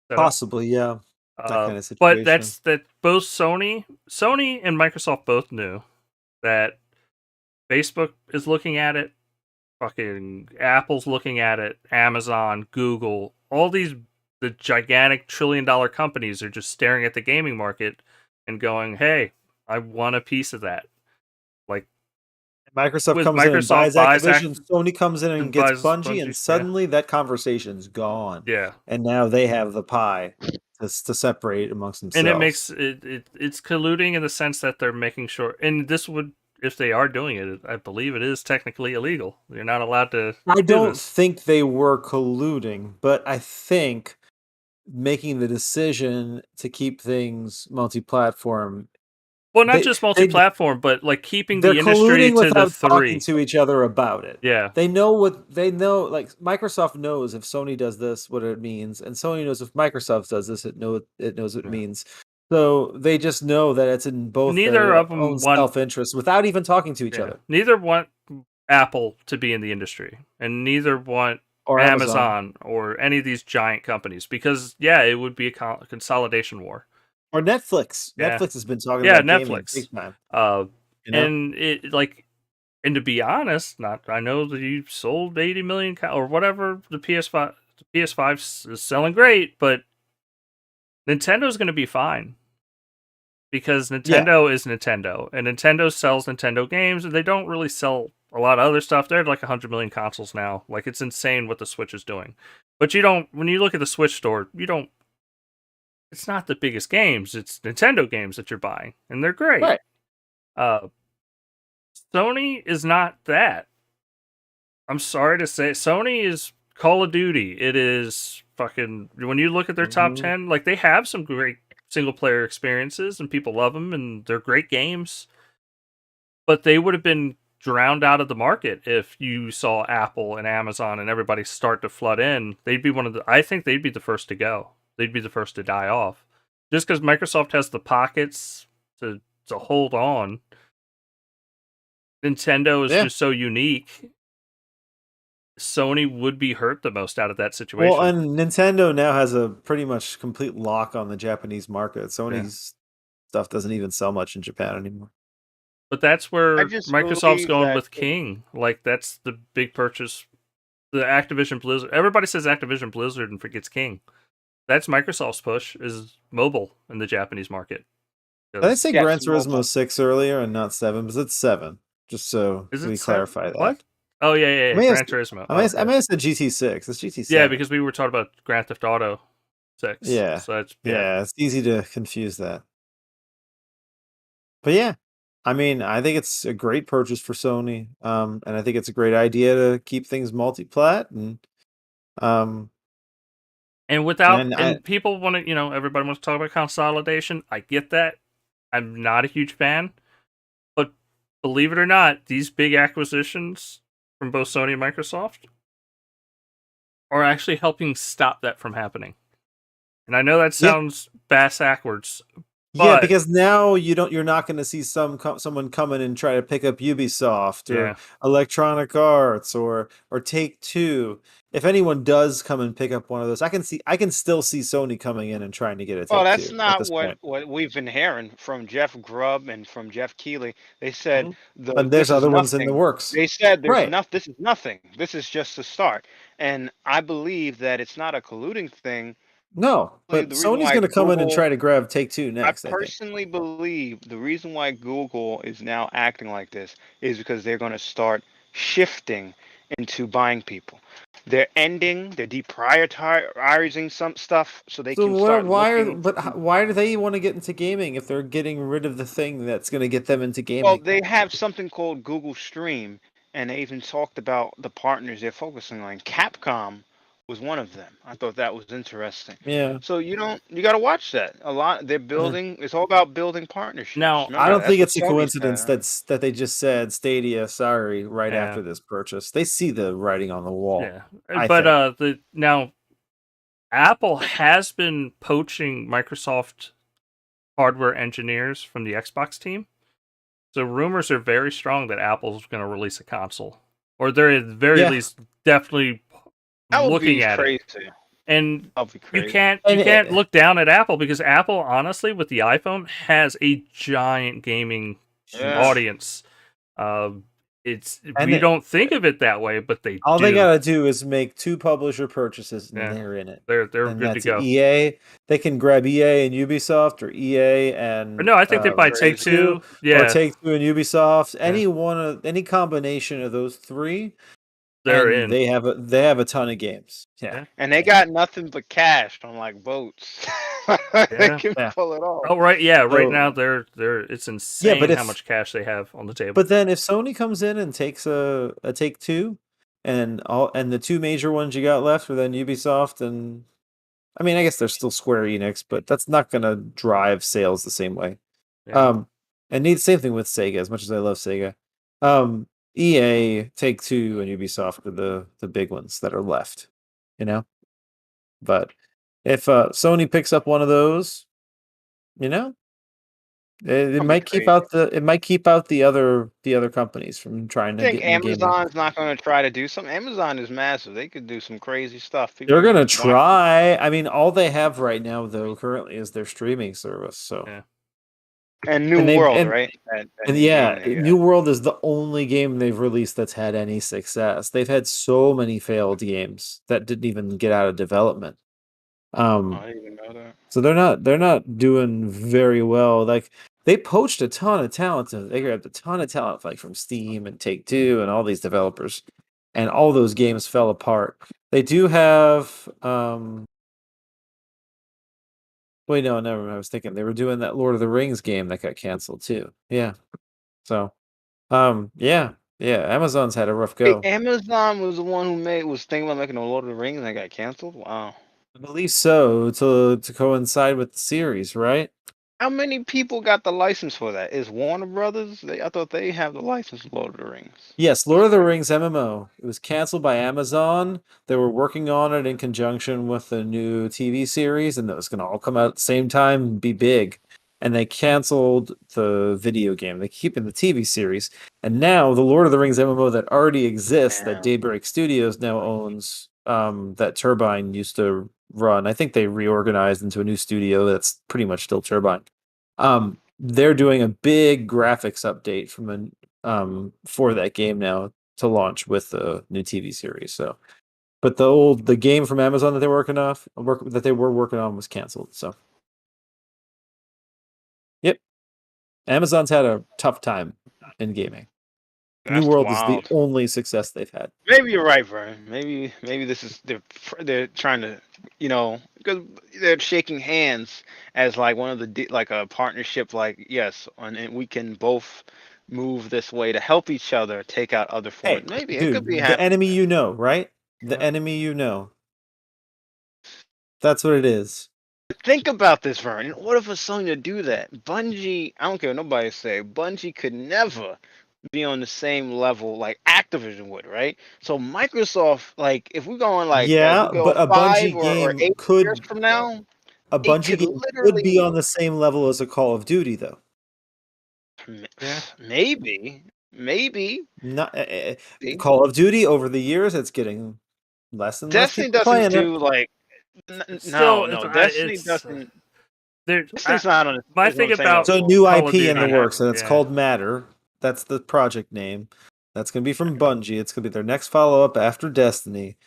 setup.
Possibly, yeah. That kind of situation.
But that's that. Both Sony and Microsoft both knew that Facebook is looking at it. Fucking Apple's looking at it. Amazon, Google, all the gigantic $1 trillion companies are just staring at the gaming market and going, "Hey, I want a piece of that." Like
Microsoft
with
comes in and
Microsoft
buys
buys
Activision, Sony comes in and gets
buys
Bungie, and
yeah.
suddenly that conversation's gone.
Yeah.
And now they have the pie to separate amongst themselves.
And it makes it's colluding in the sense that they're making sure, and this would, if they are doing it, I believe it is technically illegal. You're not allowed to.
I don't think they were colluding, but I think making the decision to keep things multi-platform.
Well, not just multi-platform, but like keeping the industry
colluding
to the three.
Talking to each other about it.
Yeah,
they know what they know. Like Microsoft knows if Sony does this, what it means, and Sony knows if Microsoft does this, it knows what it means. So they just know that it's in both
neither of them
own
want
self-interest without even talking to each other.
Neither want Apple to be in the industry, and neither want or Amazon or any of these giant companies, because it would be a consolidation war.
Or Netflix.
Yeah.
Netflix has been talking about
Netflix.
Big time.
And it and to be honest, I know that you sold 80 million or whatever the PS5. The PS5 is selling great, but Nintendo's going to be fine because Nintendo is Nintendo, and Nintendo sells Nintendo games, and they don't really sell a lot of other stuff. They're like 100 million consoles now. Like it's insane what the Switch is doing. But when you look at the Switch store, it's not the biggest games. It's Nintendo games that you're buying, and they're great.
Right.
Sony is not that. I'm sorry to say, Sony is Call of Duty. It is fucking. When you look at their top 10, like they have some great single player experiences, and people love them, and they're great games. But they would have been drowned out of the market if you saw Apple and Amazon and everybody start to flood in. They'd be I think they'd be the first to go. They'd be the first to die off, just because Microsoft has the pockets to hold on. Nintendo is just so unique. Sony would be hurt the most out of that situation.
Well, and Nintendo now has a pretty much complete lock on the Japanese market. Sony's stuff doesn't even sell much in Japan anymore.
But that's where Microsoft's going with King. Like that's the big purchase. The Activision Blizzard. Everybody says Activision Blizzard and forgets King. That's Microsoft's push, is mobile in the Japanese market.
Did I say Gran Turismo 6 earlier and not 7? Because it's 7. Just so we clarify that.
What? Oh, yeah. Gran Turismo.
I may have said GT6. It's GT7.
Yeah, because we were talking about Grand Theft Auto 6.
Yeah.
So
it's easy to confuse that. But yeah, I mean, I think it's a great purchase for Sony. And I think it's a great idea to keep things multi-plat.
And people want to, everybody wants to talk about consolidation. I get that. I'm not a huge fan. But believe it or not, these big acquisitions from both Sony and Microsoft are actually helping stop that from happening. And I know that sounds backwards.
Yeah, because now you're not going to see someone come in and try to pick up Ubisoft or Electronic Arts or Take-Two. If anyone does come and pick up one of those, I can still see Sony coming in and trying to get it.
Oh, that's not what we've been hearing from Jeff Grubb and from Jeff Keighley. They said
there's other ones in the works.
They said there's enough. This is nothing. This is just the start. And I believe that it's not a colluding thing.
No, but Sony's going to come in and try to grab Take-Two next.
I personally believe the reason why Google is now acting like this is because they're going to start shifting into buying people. they're deprioritizing some stuff so they
So
can start looking.
why do they want to get into gaming if they're getting rid of the thing that's going to get them into
Well,
gaming?
they have something called Google Stream, and they even talked about the partners they're focusing on. Capcom was one of them. I thought that was interesting.
Yeah.
So you got to watch that. A lot they're building. It's all about building partnerships.
Now,
I
Remember,
don't think
that's what
it's a
Sony
coincidence
said.
that they just said Stadia sorry right
Yeah.
after this purchase. They see the writing on the wall.
yeah,
I
but
think.
now Apple has been poaching Microsoft hardware engineers from the Xbox team. So rumors are very strong that Apple's going to release a console, or they're at the very
Yeah.
least definitely
That would
looking
be
at it.
crazy.
And
That would be
you
crazy.
And
can't look down at Apple because Apple, honestly, with the iPhone, has a giant gaming
Yeah.
audience. It's
And
we
it-
don't think of it that way, but they
all
do.
they gotta do is make 2 publisher purchases and
Yeah.
they're in it.
They're
And
good to
that's
go.
EA. They can grab EA and Ubisoft, or EA and
No, I think they buy
crazy.
Take-Two.
or
Yeah,
Take-Two and Ubisoft.
Yeah.
Any combination of those 3,
they're
and
in.
they have a ton of games. Yeah.
And they got nothing but cash on like boats. They
Yeah.
can
Yeah.
pull it off.
Oh right, yeah. Right
So-
now, they're it's insane
but
how
if-
much cash they have on the table.
But then if Sony comes in and takes a Take-Two, and the 2 major ones you got left are then Ubisoft and, I mean, I guess there's still Square Enix, but that's not gonna drive sales the same way.
Yeah.
And same thing with Sega. As much as I love Sega, EA, Take-Two, and Ubisoft are the big ones that are left. You know, but if Sony picks up one of those, you know, it
That'd be
might keep
crazy.
out the other companies from trying
I
to
think
get in gaming.
Amazon's not going to try to do something. Amazon is massive. They could do some crazy stuff.
They're gonna
Why-
try. I mean, all they have right now, though, currently is their streaming service. So,
Yeah.
And New
And they-
World,
and-
right? That
and
new
yeah,
game they got.
New World is the only game they've released that's had any success. They've had so many failed games that didn't even get out of development.
Oh, I didn't even know that.
So they're not doing very well. Like, they poached a ton of talent. They grabbed a ton of talent, like from Steam and Take-Two and all these developers, and all those games fell apart. They do have wait, no, never mind. I was thinking they were doing that Lord of the Rings game that got canceled too. Yeah. So, yeah. Amazon's had a rough
Hey,
go.
Amazon was the one who was thinking about making a Lord of the Rings and they got canceled. Wow.
I believe so, to coincide with the series, right?
How many people got the license for that? Is Warner Brothers? I thought they have the license for Lord of the Rings.
Yes, Lord of the Rings MMO. It was canceled by Amazon. They were working on it in conjunction with the new TV series, and that was going to all come out at the same time and be big. And they canceled the video game. They keep in the TV series. And now the Lord of the Rings MMO that already exists, that
Damn.
Daybreak Studios now owns, that Turbine used to run. I think they reorganized into a new studio that's pretty much still Turbine. They're doing a big graphics update for that game now to launch with the new TV series. So, but the game from Amazon that they were working on was canceled. So, yep, Amazon's had a tough time in gaming.
That's
New World
wild.
is the only success they've had.
Maybe you're right, Vern. Maybe this is they're trying to, because they're shaking hands as like one of the like a partnership, like yes, and we can both move this way to help each other take out other
Hey,
forms. Maybe it
dude,
could be
the
happening.
enemy you know, right? The
Yeah.
enemy you know. That's what it is.
Think about this, Vern. In order for Sony to do that, Bungie, I don't care what nobody say, Bungie could never be on the same level like Activision would, right? So Microsoft, like, if we're going like,
Yeah,
as we go
but a
5
Bungie
or
game
8
could
years from now,
a
it
Bungie
could
game could
literally
be on the same level as a Call of Duty, though.
Yeah.
maybe.
Not Call of Duty over the years, it's getting less and less
Destiny
people
doesn't
playing it.
do like
Still,
no.
it's-
Destiny
it's-
doesn't.
There,
Destiny's not on.
my
isn't on
thing
the same
about-
So
level.
new
Call of
IP in
Duty,
the works, and it's
yeah.
called Matter. That's the project name. That's gonna be from Bungie. It's gonna be their next follow up after Destiny.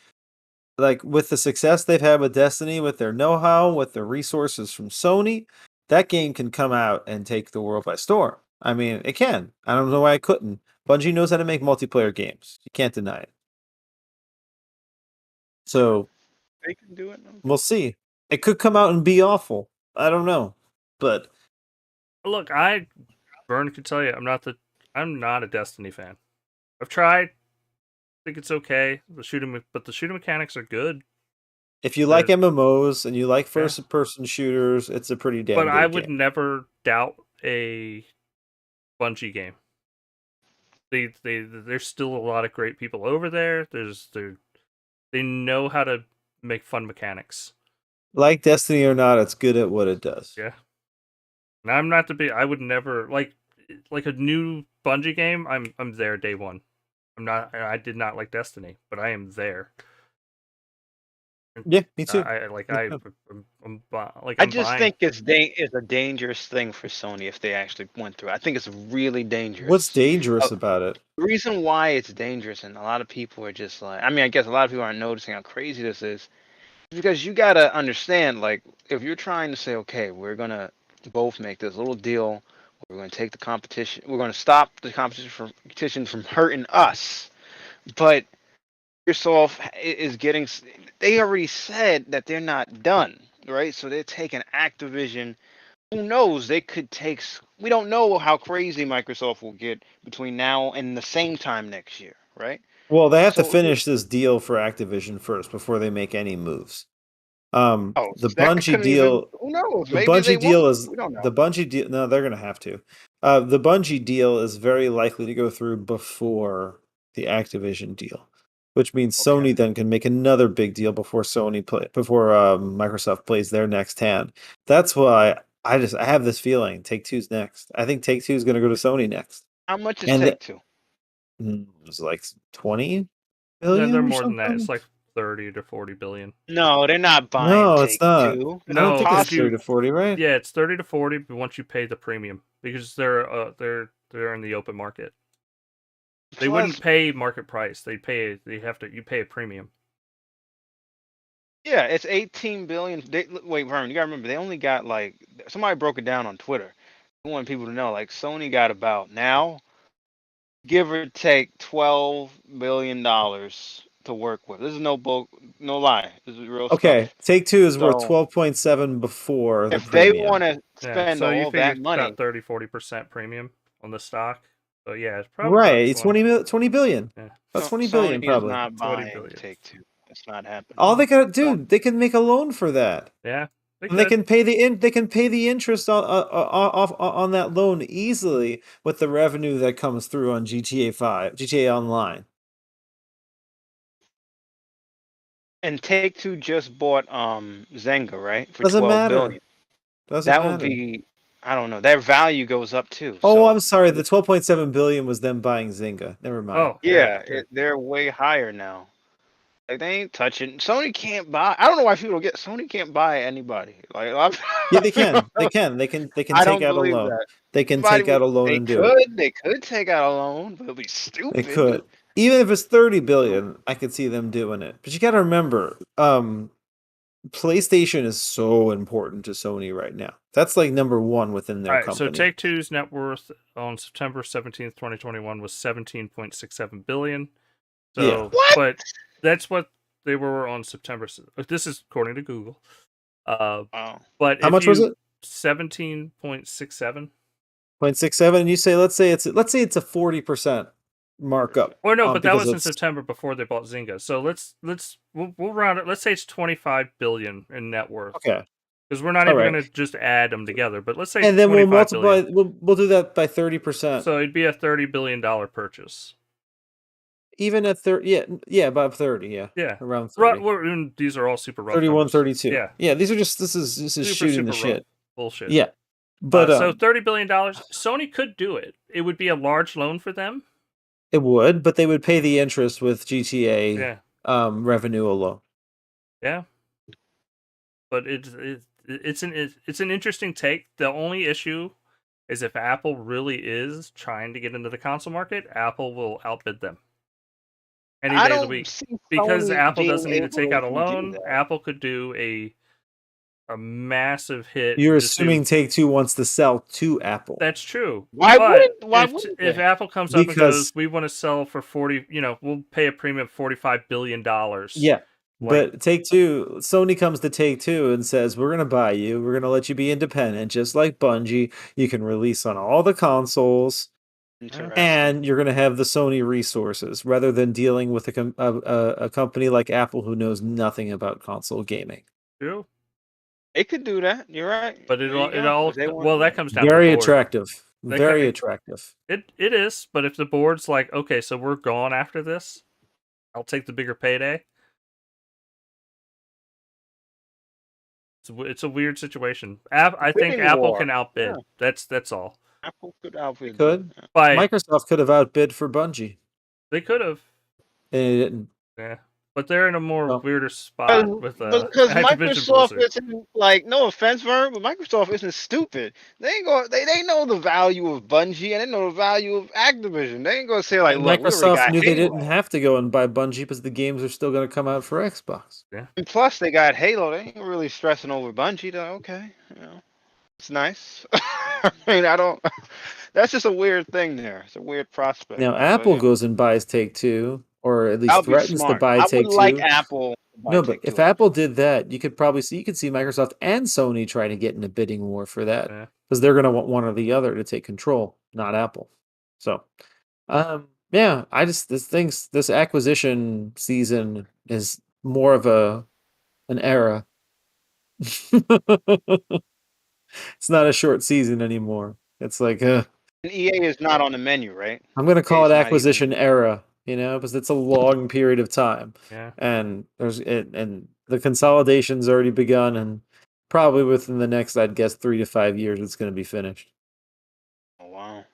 Like, with the success they've had with Destiny, with their know-how, with their resources from Sony, that game can come out and take the world by storm. I mean, it can. I don't know why it couldn't. Bungie knows how to make multiplayer games. You can't deny it. So
They can do it.
we'll see. It could come out and be awful. I don't know, but
Look, Vern can tell you, I'm not a Destiny fan. I've tried. I think it's okay. But the shooting mechanics are good.
if you like MMOs and you like first-person shooters, it's a pretty damn
But
good
I would
game.
never doubt a Bungie game. There's still a lot of great people over there. They know how to make fun mechanics.
Like Destiny or not, it's good at what it does.
Yeah. And I'm not I would never like a new Bungie game. I'm there day one. I did not like Destiny, but I am there.
Yeah, me too.
I just think it's a dangerous thing for Sony if they actually went through. I think it's really dangerous.
What's dangerous about it?
The reason why it's dangerous, and a lot of people are just like, I mean, I guess a lot of people aren't noticing how crazy this is, because you gotta understand, like, if you're trying to say, okay, we're gonna both make this little deal, we're gonna take the competition, we're gonna stop the competition from hurting us, but Microsoft is getting. They already said that they're not done, right? So they're taking Activision. Who knows? They could take. We don't know how crazy Microsoft will get between now and the same time next year, right?
Well, they have to finish this deal for Activision first before they make any moves. The Bungie deal.
Who knows?
The Bungie deal is the Bungie deal. No, they're going to have to. The Bungie deal is very likely to go through before the Activision deal, which means Sony then can make another big deal before Microsoft plays their next hand. That's why I have this feeling Take-Two's next. I think Take-Two is going to go to Sony next.
How much is Take-Two?
It's like 20 billion.
No, they're more than that. It's like 30 to 40 billion.
No, they're not buying.
No, it's not.
Take-Two.
I don't think it's 30 to 40, right?
Yeah, it's 30 to 40, but once you pay the premium, because they're in the open market. They wouldn't pay market price. You pay a premium.
Yeah, it's 18 billion. Wait, Vern, you gotta remember they only got like somebody broke it down on Twitter. I want people to know like Sony got about now, give or take $12 billion to work with. This is no lie. This is real stuff.
Take-Two is worth 12.7 before the premium.
If they want to spend all that money,
about 30-40% premium on the stock. So yeah, it's probably
right. It's 20 billion. Yeah. About 20 billion probably.
Is not buying Take-Two. It's not happening.
All they gotta do, they can make a loan for that.
Yeah.
They can pay the interest on that loan easily with the revenue that comes through on GTA Online.
And Take-Two just bought Zynga, right? For
Doesn't
12
matter.
billion.
That
would be, I don't know. Their value goes up too.
Oh, so. I'm sorry. The 12.7 billion was them buying Zynga. Never mind.
Oh, yeah. They're way higher now. Like they ain't touching. Sony can't buy. I don't know why people get. Sony can't buy anybody. Like
yeah, they can. They can. They can take out a loan. They can take out a loan and do it.
They could take out a loan, but it'll be stupid.
They could. Even if it's 30 billion, I could see them doing it. But you got to remember, PlayStation is so important to Sony right now. That's like number one within their company.
So Take-Two's net worth on September 17th, 2021 was 17.67 billion. So,
yeah.
What?
But that's what they were on September. This is according to Google. But
how much was it?
17.67.
0.67, and you say let's say it's a 40% markup.
Or no, but that was in September before they bought Zynga. So we'll round it. Let's say it's 25 billion in net worth.
Okay.
Because we're not even going to just add them together. But let's say
and then we'll multiply.
Billion.
We'll do that by 30%.
So it'd be a $30 billion purchase.
Even at 30, yeah, about 30, yeah, around 30.
These are all super rough.
31,
numbers.
32. Yeah. These are just this is shooting the shit.
Bullshit.
Yeah, but
so $30 billion. Sony could do it. It would be a large loan for them.
It would, but they would pay the interest with GTA revenue alone.
Yeah, but it's an interesting take. The only issue is if Apple really is trying to get into the console market, Apple will outbid them any day of the week. Because Apple doesn't need to take out a loan, Apple could do a massive hit.
You're assuming Take-Two wants to sell to Apple.
That's true.
Why wouldn't
if Apple comes up and goes, we want to sell for 40, we'll pay a premium of $45 billion.
Yeah. But Sony comes to Take-Two and says, "We're going to buy you. We're going to let you be independent, just like Bungie. You can release on all the consoles,
Interesting.
and you're going to have the Sony resources, rather than dealing with a company like Apple who knows nothing about console gaming."
True.
It could do that. You're right.
But
There you go. If they want
that
that.
comes down to
Very
the board.
attractive.
That
Very
kinda-
attractive.
It is, but if the board's like, okay, so we're gone after this, I'll take the bigger payday. It's a weird situation. I think
Bidding
Apple
war.
can outbid. That's all.
Apple could outbid.
Could.
By
Microsoft could have outbid for Bungie.
they could have,
And it didn't.
yeah, but they're in a more
Oh.
weirder spot with
Because
Activision
Microsoft
Blizzard.
isn't like, no offense, Vern, but Microsoft isn't stupid. They ain't go. They know the value of Bungie and they know the value of Activision. They ain't gonna say like,
And
look, we already
Microsoft
got
knew they
Halo.
didn't have to go and buy Bungie because the games are still going to come out for Xbox.
And plus, they got Halo. They ain't really stressing over Bungie. Though, okay, it's nice. I mean, I don't. That's just a weird thing there. It's a weird prospect.
Now,
So,
Apple
yeah.
goes and buys Take-Two, or at least
That would be
threatens to
smart.
buy
I would
Take-Two.
like Apple. to buy
No, but
Take-Two.
if Apple did that, you could see Microsoft and Sony trying to get in a bidding war for that,
Yeah.
because they're going to want one or the other to take control, not Apple. So, yeah, this acquisition season is more of an era. It's not a short season anymore. It's like,
And EA is not on the menu, right?
I'm going to call
It's
it
not
acquisition era, because it's a long period of time.
Yeah.
And and the consolidation's already begun, and probably within the next, I'd guess, 3 to 5 years, it's going to be finished.
Oh wow.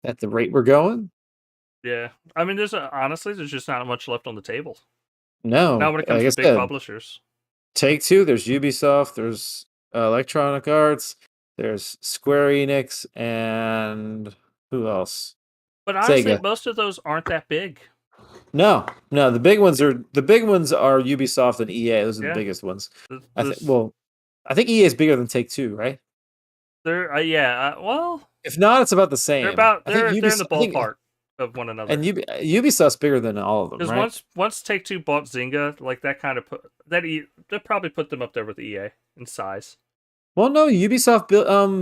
At the rate we're going?
Yeah. I mean, honestly, there's just not much left on the table.
No.
Now when it comes
like
to
I
big
said,
publishers.
Take-Two, there's Ubisoft, there's Electronic Arts, there's Square Enix, and who else?
But honestly,
Sega.
most of those aren't that big.
No, the big ones are Ubisoft and EA. Those are the
Yeah.
biggest ones.
I
I think EA is bigger than Take-Two, right?
They're well,
If not, it's about the same.
they're in the ballpark of one another.
And Ubisoft's bigger than all of them,
Because
right?
once Take-Two bought Zynga, like that kind of that probably put them up there with EA in size.
Well, no, Ubisoft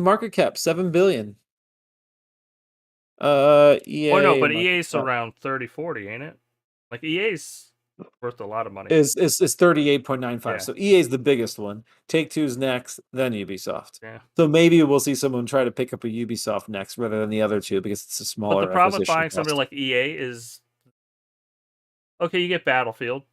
market cap $7 billion. EA.
Oh no, but
market
EA's
cap
around 30-40, ain't it? Like EA's worth a lot of money.
is 38.95.
Yeah.
So EA's the biggest one. Take-Two's next, then Ubisoft.
Yeah.
So maybe we'll see someone try to pick up a Ubisoft next rather than the other two, because it's a smaller.
But the problem with
acquisition
buying
cost.
somebody like EA is, okay, you get Battlefield.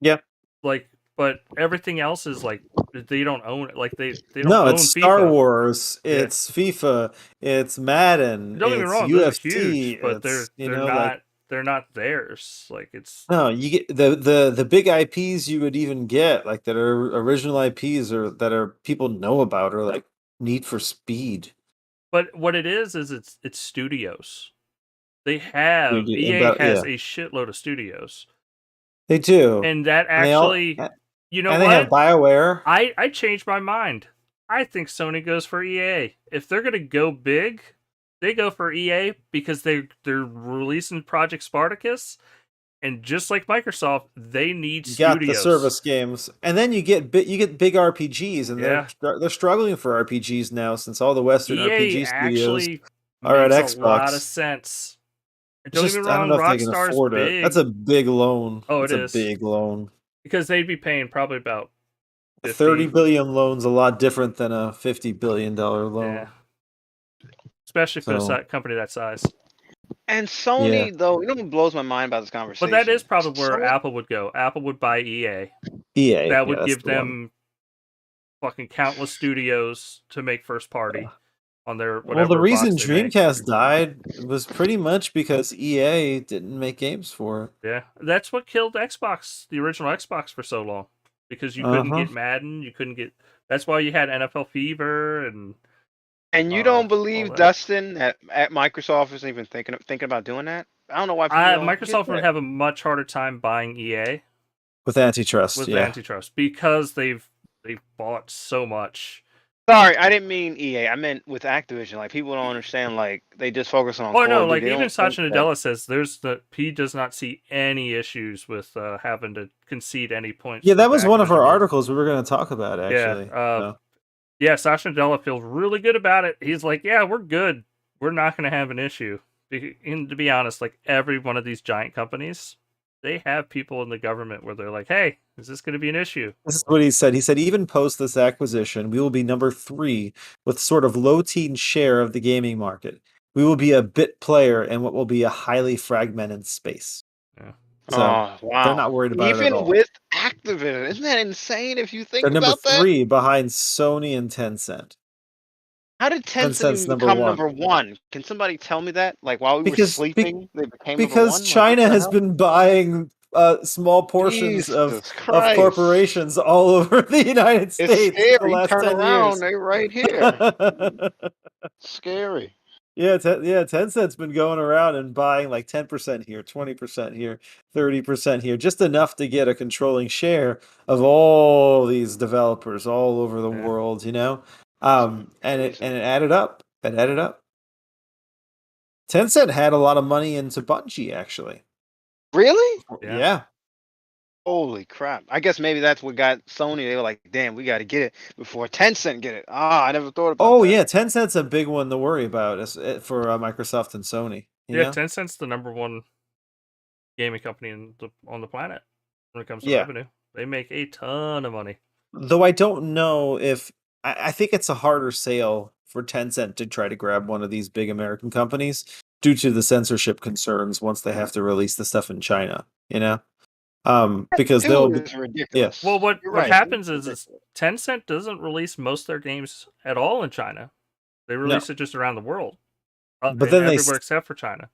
Yeah.
Like, but everything else is like they don't own it. Like they don't
No,
own
it's
FIFA.
Star Wars, it's FIFA, it's Madden,
Don't get me
it's
wrong, those are
UFC,
huge, but
it's,
they're not theirs. Like it's
no, you get the big IPs you would even get, like, that are original IPs or that are people know about, or like Need for Speed.
But what it is it's studios. They have
Studio-
EA
about-
has
yeah.
a shitload of studios,
They do,
and that
And they all-
actually, you know
and
what?
they have BioWare.
I changed my mind. I think Sony goes for EA. If they're gonna go big, they go for EA because they're releasing Project Spartacus, and just like Microsoft, they need
You got
studios.
the service games, and then you get big RPGs, and
Yeah.
they're struggling for RPGs now, since all the Western
EA
RPG studios
actually
are at
makes a lot
Xbox.
of sense. And
It's
don't
just,
get me
I
wrong,
don't know if they can
Rockstar's
afford
big.
it. That's a big loan.
Oh,
it's
it
a
is.
big loan.
Because they'd be paying probably about
A
50.
$30 billion loan's a lot different than a $50 billion loan.
Yeah. Especially for
So-
a company that size.
And Sony, though, you know what blows my mind about this conversation?
But that is probably where
Sony-
Apple would go. Apple would buy EA.
EA.
That would
yeah, that's
give
the one.
them fucking countless studios to make first party on their whatever.
Well, the reason
box they make.
Dreamcast died was pretty much because EA didn't make games for it.
Yeah, that's what killed Xbox, the original Xbox, for so long, because you couldn't
Uh-huh.
get Madden, you couldn't get. That's why you had NFL Fever and.
And you don't
all
believe,
that.
Dustin, that at Microsoft isn't even thinking about doing that? I don't know why. People don't
Microsoft
get
would
that.
have a much harder time buying EA
With antitrust,
with
yeah.
antitrust because they've bought so much.
Sorry, I didn't mean EA. I meant with Activision. Like people don't understand. Like they just focus on Call
no,
of Duty.
like
They
even
don't think
Satya
that.
Nadella says he does not see any issues with having to concede any points.
Yeah, that was one of our
Activision games.
articles we were going to talk about, actually.
Yeah, Satya Nadella feels really good about it. He's like, yeah, we're good. We're not going to have an issue. And to be honest, like every one of these giant companies, they have people in the government where they're like, hey, is this going to be an issue?
This is what he said. He said, even post this acquisition, we will be number 3 with sort of low teen share of the gaming market. We will be a bit player in what will be a highly fragmented space.
Yeah.
So
wow.
they're not worried about it at
Even
all.
with Activision, isn't that insane if you think
They're number
about that?
3 behind Sony and Tencent.
How did Tencent even become number 1? Can somebody tell me that? Like while we were sleeping, they became number 1?
Because China has been buying small portions of corporations all over the United States
scary.
for the last
Turn
10
around,
years.
They're right here. Scary.
Yeah, Tencent's been going around and buying like 10% here, 20% here, 30% here, just enough to get a controlling share of all these developers all over the world, you know? And it added up. It added up. Tencent had a lot of money into Bungie, actually.
Really?
Yeah.
Holy crap. I guess maybe that's what got Sony. They were like, damn, we got to get it before Tencent get it. I never thought about that.
Yeah, Tencent's a big one to worry about for Microsoft and Sony. You know?
Tencent's the number 1 gaming company on the planet when it comes to revenue. They make a ton of money.
Though I don't know if... I think it's a harder sale for Tencent to try to grab one of these big American companies due to the censorship concerns once they have to release the stuff in China, you know? Because they'll be
ridiculous.
Well, what happens is Tencent doesn't release most of their games at all in China. They release it just around the world,
but then
everywhere except for China.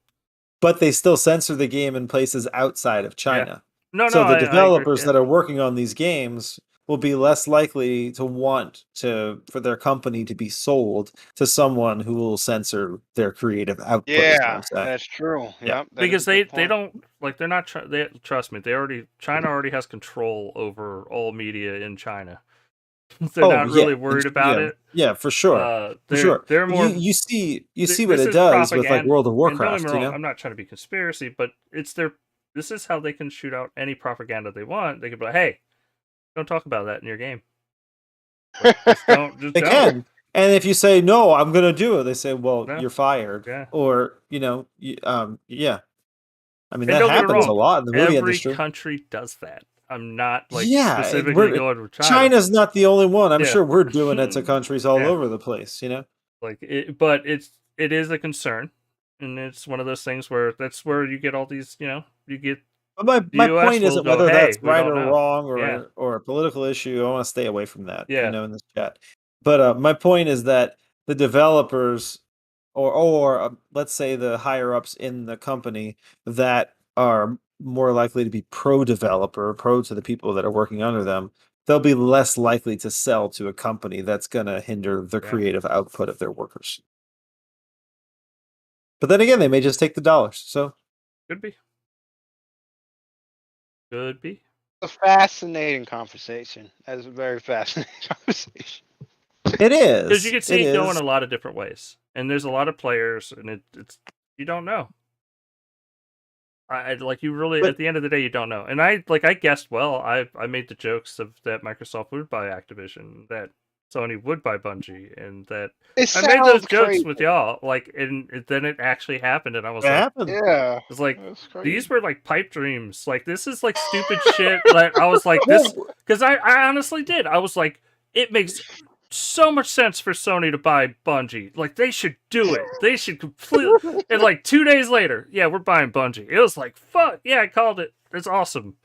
But they still censor the game in places outside of China.
So
the developers that are working on these games will be less likely to want for their company to be sold to someone who will censor their creative output.
Yeah, that's true. Yeah,
because they don't like they're not. Trust me, China already has control over all media in China. They're not really worried about it.
Yeah, for sure.
They're more.
You see what it does with like World of Warcraft.
Don't get me wrong, I'm not trying to be conspiracy, but it's this is how they can shoot out any propaganda they want. They can be like, hey, don't talk about that in your game. Like,
they can. And if you say, no, I'm going to do it, they say, well, you're fired. Yeah. Or, I mean, that happens a lot in the movie industry.
Every country does that. I'm not specifically going with China.
China's not the only one. I'm sure we're doing it to countries all over the place, you know?
But it is a concern. And it's one of those things where that's where you get all these, you get.
But my point isn't whether that's right or wrong or a political issue. I want to stay away from that, in this chat. But my point is that the developers or let's say the higher ups in the company that are more likely to be pro-developer, pro to the people that are working under them, they'll be less likely to sell to a company that's going to hinder the creative output of their workers. But then again, they may just take the dollars. So
could be. Could be.
A fascinating conversation. That's a very fascinating conversation.
It is.
Because you can see it going a lot of different ways. And there's a lot of players, and it's you don't know. At the end of the day, you don't know. And I guessed well. I made the jokes that Microsoft would buy Activision, that Sony would buy Bungie, and that I made those jokes with y'all. And then it actually happened, and I was
yeah.
It's like these were like pipe dreams. Like this is like stupid shit. Like I was like this because I honestly did. I was like, it makes so much sense for Sony to buy Bungie. Like they should do it. They should completely. And like 2 days later, we're buying Bungie. It was like fuck yeah, I called it. It's awesome.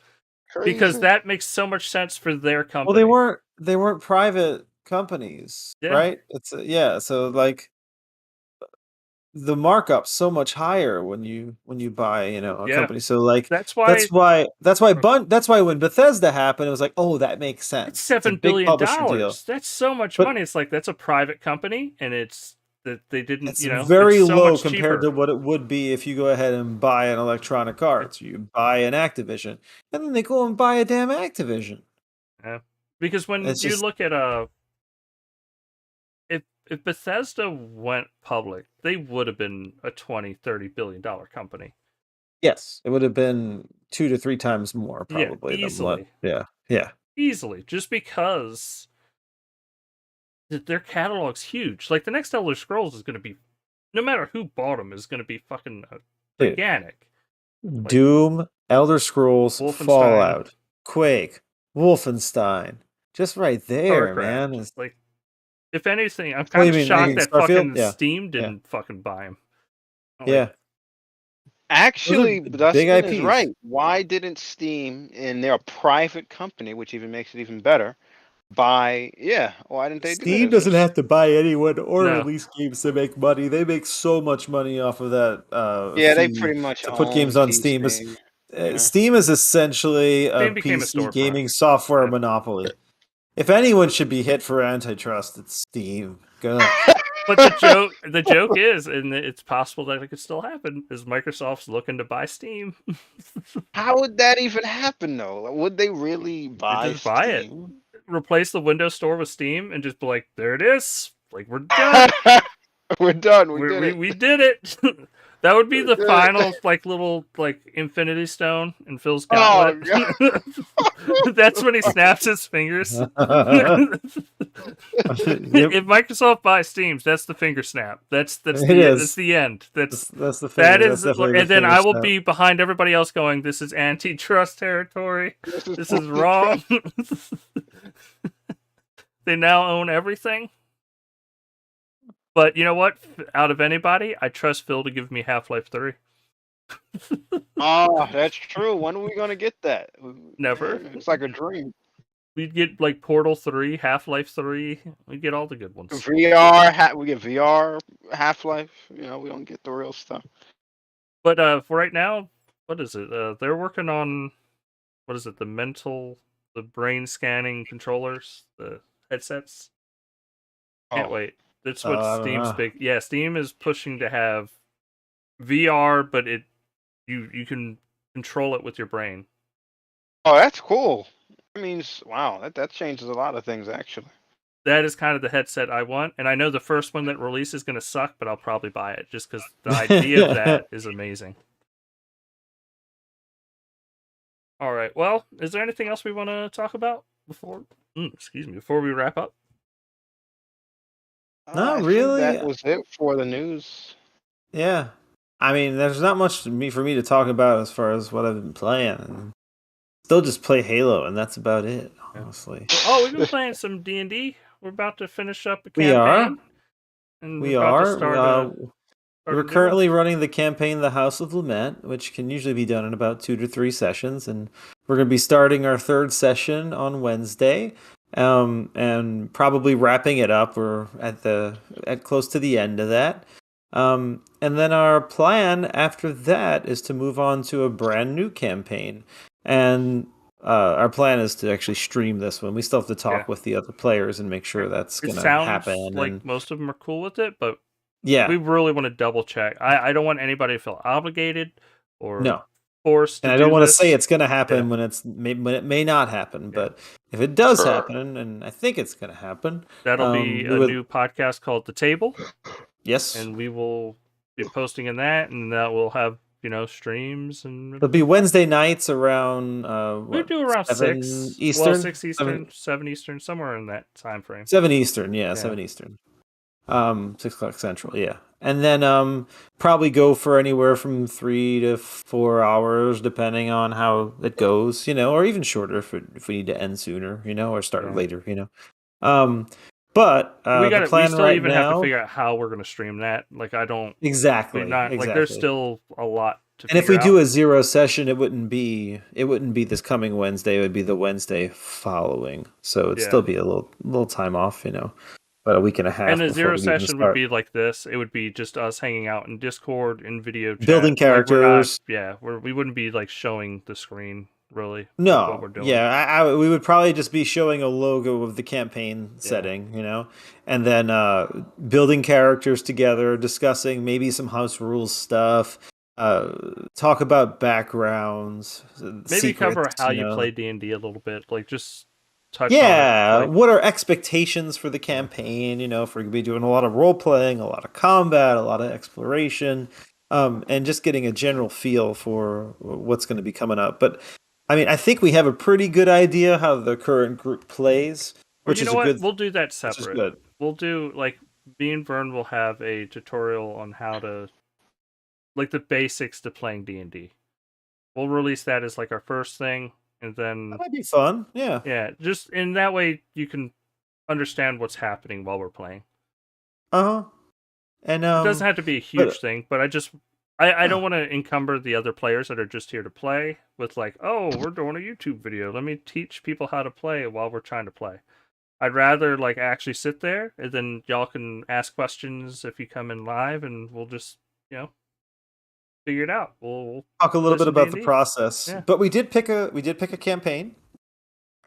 Crazy. Because that makes so much sense for their company.
Well, they weren't private companies, right? It's so like the markup's so much higher when you buy a company. So like that's why when Bethesda happened, it was like, oh, that makes sense.
It's $7 billion. That's so much money. It's like that's a private company, and it's that they didn't.
It's very low compared to what it would be if you go ahead and buy an Electronic Arts, you buy an Activision, and then they go and buy a damn Activision.
Yeah, because when you look at if Bethesda went public, they would have been a 20-30 billion dollar company.
Yes, it would have been 2 to 3 times more probably than what.
Easily.
Yeah.
Easily, just because their catalog's huge. Like the next Elder Scrolls is going to be, no matter who bought them, is going to be fucking gigantic.
Like, Doom, Elder Scrolls, Fallout, Quake, Wolfenstein, just right there, man.
It's like, if anything, I'm kind of shocked that fucking Steam didn't fucking buy them.
Yeah.
Actually, Dustin is right. Why didn't Steam, and they're a private company, which even makes it even better, buy? Yeah, why didn't they do that?
Steam doesn't have to buy anyone or release games to make money. They make so much money off of that.
They pretty much
to put games on Steam. Steam is essentially a PC gaming software monopoly. If anyone should be hit for antitrust, it's Steam.
But the joke is, and it's possible that it could still happen, is Microsoft's looking to buy Steam.
How would that even happen, though? Would they really buy
Steam? Buy it. Replace the Windows Store with Steam and just be like, there it is. Like, we're done.
We're done.
We did it. That would be the final, little, Infinity Stone in Phil's gauntlet. Oh, that's when he snaps his fingers. If Microsoft buys Steam, that's the finger snap. That's the end. That's the finger. That is, and then I will be behind everybody else going, this is antitrust territory. This is wrong. They now own everything. But you know what? Out of anybody, I trust Phil to give me Half-Life 3.
Oh, that's true. When are we going to get that?
Never.
It's like a dream.
We'd get Portal 3, Half-Life 3. We'd get all the good ones.
VR, we get VR, Half-Life. We don't get the real stuff.
But for right now, what is it? They're working on, what is it? The brain scanning controllers, the headsets. Can't wait. That's what Steam's big. Yeah, Steam is pushing to have VR, but you can control it with your brain.
Oh, that's cool. That means, wow, that changes a lot of things, actually.
That is kind of the headset I want, and I know the first one that releases is going to suck, but I'll probably buy it just because the idea of that is amazing. All right. Well, is there anything else we want to talk about before we wrap up?
Not really.
That was it for the news.
Yeah. I mean, there's not much for me to talk about as far as what I've been playing. Still just play Halo, and that's about it, honestly.
Oh, we've been playing some D&D. We're about to finish up a campaign.
We are.
And
we are. We're currently running the campaign The House of Lament, which can usually be done in about 2 to 3 sessions, and we're going to be starting our 3rd session on Wednesday. And probably wrapping it up. We're at close to the end of that. And then our plan after that is to move on to a brand new campaign. And our plan is to actually stream this one. We still have to talk with the other players and make sure that's going to happen.
It sounds most of them are cool with it, but we really want to double check. I don't want anybody to feel obligated or forced.
And I don't want to say it's going to happen when it may not happen, but if it does happen, and I think it's going to happen,
that'll be a new podcast called The Table.
Yes,
and we will be posting in that, and that will have streams, and
it'll be Wednesday nights around.
We do around 6
Eastern,
6 Eastern, 7 Eastern, somewhere in that time frame.
7 Eastern, 7 Eastern. 6 o'clock Central, and then probably go for anywhere from 3 to 4 hours, depending on how it goes, or even shorter if we need to end sooner, or start later, But the plan
we still
right
even
now,
have to figure out how we're going to stream that. I don't
exactly.
There's still a lot to.
And if we do a 0 session, it wouldn't be this coming Wednesday. It would be the Wednesday following. So it'd still be a little time off, But a week and a half.
And a 0 session would be like this. It would be just us hanging out in Discord, in video chat.
Building characters.
We wouldn't be showing the screen, really.
No.
What we're doing.
We would probably just be showing a logo of the campaign setting, and then building characters together, discussing maybe some house rules stuff, talk about backgrounds.
Maybe cover how you play D&D a little bit. Just touch on it.
Yeah,
Like,
what are expectations for the campaign? You know, if we're gonna be doing a lot of role playing, a lot of combat, a lot of exploration, and just getting a general feel for what's going to be coming up. But I mean, I think we have a pretty good idea how the current group plays,
or
which
you
is
know
a
what?
good,
We'll do that
which is
separate.
good.
We'll do like me and Vern will have a tutorial on how to like the basics to playing D&D. We'll release that as like our first thing, and
That
then
might be fun. Yeah.
yeah, just in that way you can understand what's happening while we're playing.
Uh huh. And
It doesn't have to be a
but
huge thing, but I don't
yeah.
want to encumber the other players that are just here to play with like, oh, we're doing a YouTube video. Let me teach people how to play while we're trying to play. I'd rather like actually sit there, and then y'all can ask questions if you come in live, and we'll just you know figure it out. We'll
Talk a little
play
bit
some
about the
D&D.
process,
Yeah.
but we did pick a campaign,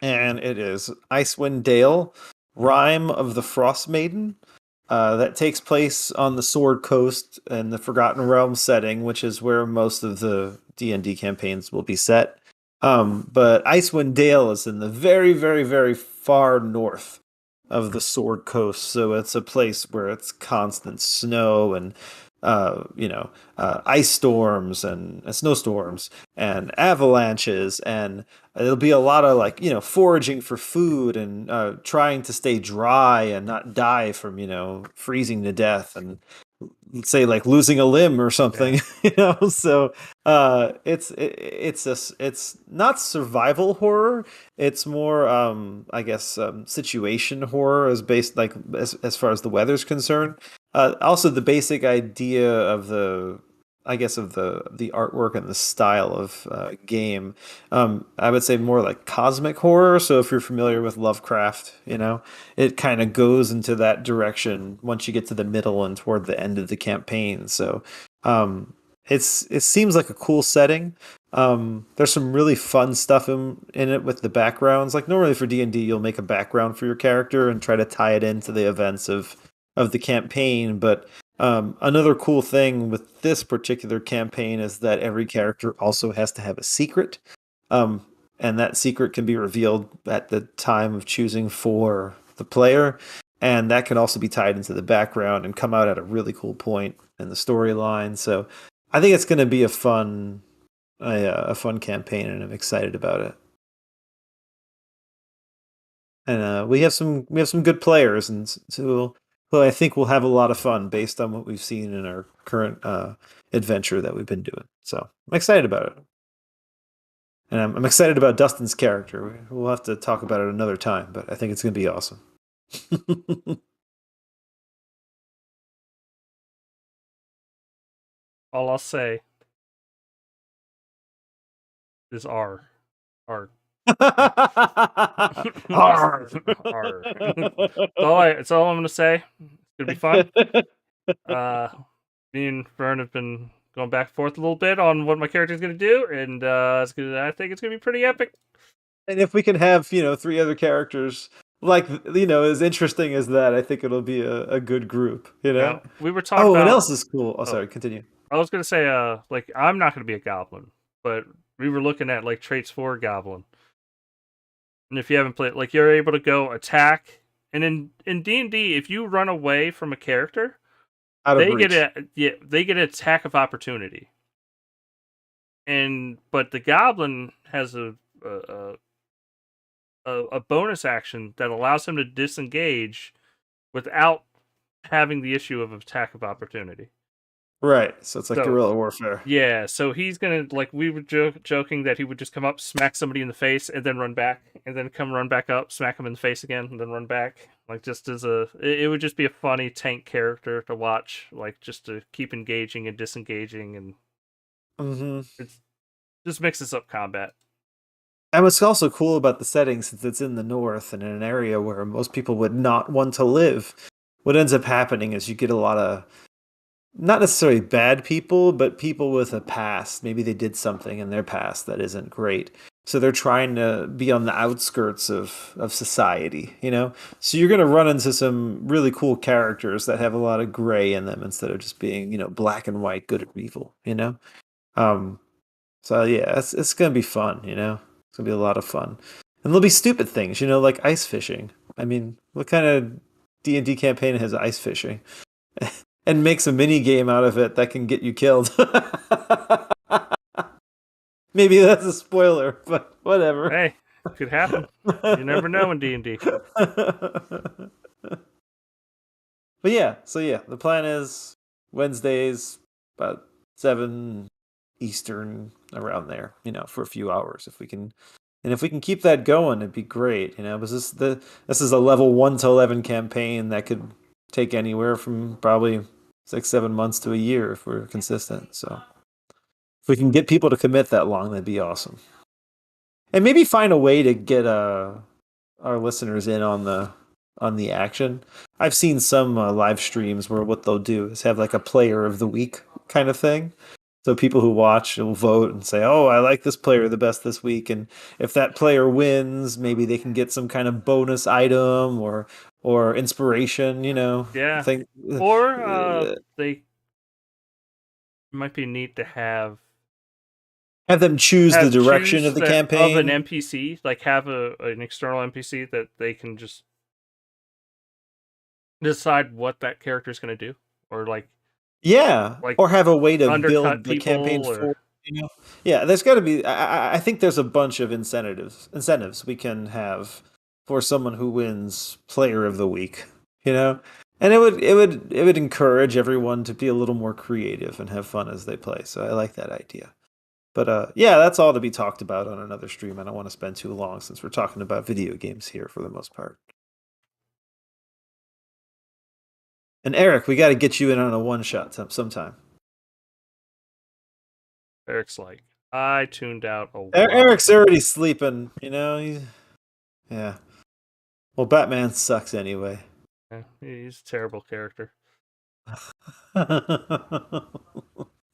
and it is Icewind Dale, Rime of the Frost Maiden. That takes place on the Sword Coast and the Forgotten Realms setting, which is where most of the D&D campaigns will be set. But Icewind Dale is in the very, very, very far north of the Sword Coast, so it's a place where it's constant snow and ice storms and snowstorms and avalanches, and it'll be a lot of like foraging for food and trying to stay dry and not die from freezing to death and let's say like losing a limb or
Yeah.
something. So it's not survival horror. It's more I guess situation horror is based like as far as the weather's concerned. Also, the basic idea of the artwork and the style of game, I would say more like cosmic horror. So if you're familiar with Lovecraft, it kind of goes into that direction once you get to the middle and toward the end of the campaign. So it seems like a cool setting. There's some really fun stuff in it with the backgrounds. Like normally for D&D, you'll make a background for your character and try to tie it into the events of the campaign. But another cool thing with this particular campaign is that every character also has to have a secret. Um, and that secret can be revealed at the time of choosing for the player. And that can also be tied into the background and come out at a really cool point in the storyline. So I think it's going to be a fun campaign, and I'm excited about it. And we have some good players, and who I think will have a lot of fun based on what we've seen in our current adventure that we've been doing. So I'm excited about it, and I'm excited about Dustin's character. We'll have to talk about it another time, but I think it's going to be awesome.
All I'll say is R. R.
Arr.
R. It's all I'm gonna say. It's gonna be fun. Me and Vern have been going back and forth a little bit on what my character's gonna do, and I think it's gonna be pretty epic.
And if we can have, three other characters like, as interesting as that, I think it'll be a good group,
Now we were talking
Oh, what
about.
else is cool? Oh, sorry, continue.
I was gonna say, like I'm not gonna be a goblin, but we were looking at like traits for a goblin. And if you haven't played, like you're able to go attack, and in D&D, if you run away from a character,
Out of
they
reach.
they get an attack of opportunity. But the goblin has a bonus action that allows him to disengage without having the issue of attack of opportunity.
Right. So it's like
So
guerrilla warfare.
yeah, so he's gonna like we were joking that he would just come up, smack somebody in the face, and then run back, and then come run back up, smack him in the face again, and then run back. Like just as it would just be a funny tank character to watch, like just to keep engaging and disengaging, and
Mm-hmm.
it's just mixes up combat.
And what's also cool about the setting, since it's in the north and in an area where most people would not want to live, what ends up happening is you get a lot of not necessarily bad people, but people with a past. Maybe they did something in their past that isn't great. So they're trying to be on the outskirts of society, So you're going to run into some really cool characters that have a lot of gray in them instead of just being, black and white, good or evil. Um, so yeah, it's going to be fun, It's going to be a lot of fun. And there'll be stupid things, like ice fishing. I mean, what kind of D&D campaign has ice fishing? And makes a mini game out of it that can get you killed. Maybe that's a spoiler, but whatever.
Hey, could happen. You never know in D&D.
But yeah, the plan is Wednesdays about 7 Eastern, around there, for a few hours if we can. And if we can keep that going, it'd be great, because this is a level 1 to 11 campaign that could take anywhere from probably 6-7 months to a year if we're consistent. So if we can get people to commit that long, that'd be awesome. And maybe find a way to get our listeners in on the action. I've seen some live streams where what they'll do is have like a player of the week kind of thing. So people who watch will vote and say, "Oh, I like this player the best this week," and if that player wins, maybe they can get some kind of bonus item or inspiration.
Yeah.
Thing.
Or they might be neat to have
them choose the direction of the campaign
of an NPC, like have an external NPC that they can just decide what that character is going to do, or like
or have a way to
undercut
build the campaign
or...
Yeah, there's got to be. I think there's a bunch of incentives we can have for someone who wins Player of the Week. And it would encourage everyone to be a little more creative and have fun as they play. So I like that idea. But yeah, that's all to be talked about on another stream. I don't want to spend too long since we're talking about video games here for the most part. And Eric, we got to get you in on a one-shot sometime.
Eric's like, I tuned out a while.
Eric's already sleeping, yeah. Well, Batman sucks anyway.
Yeah, he's a terrible character.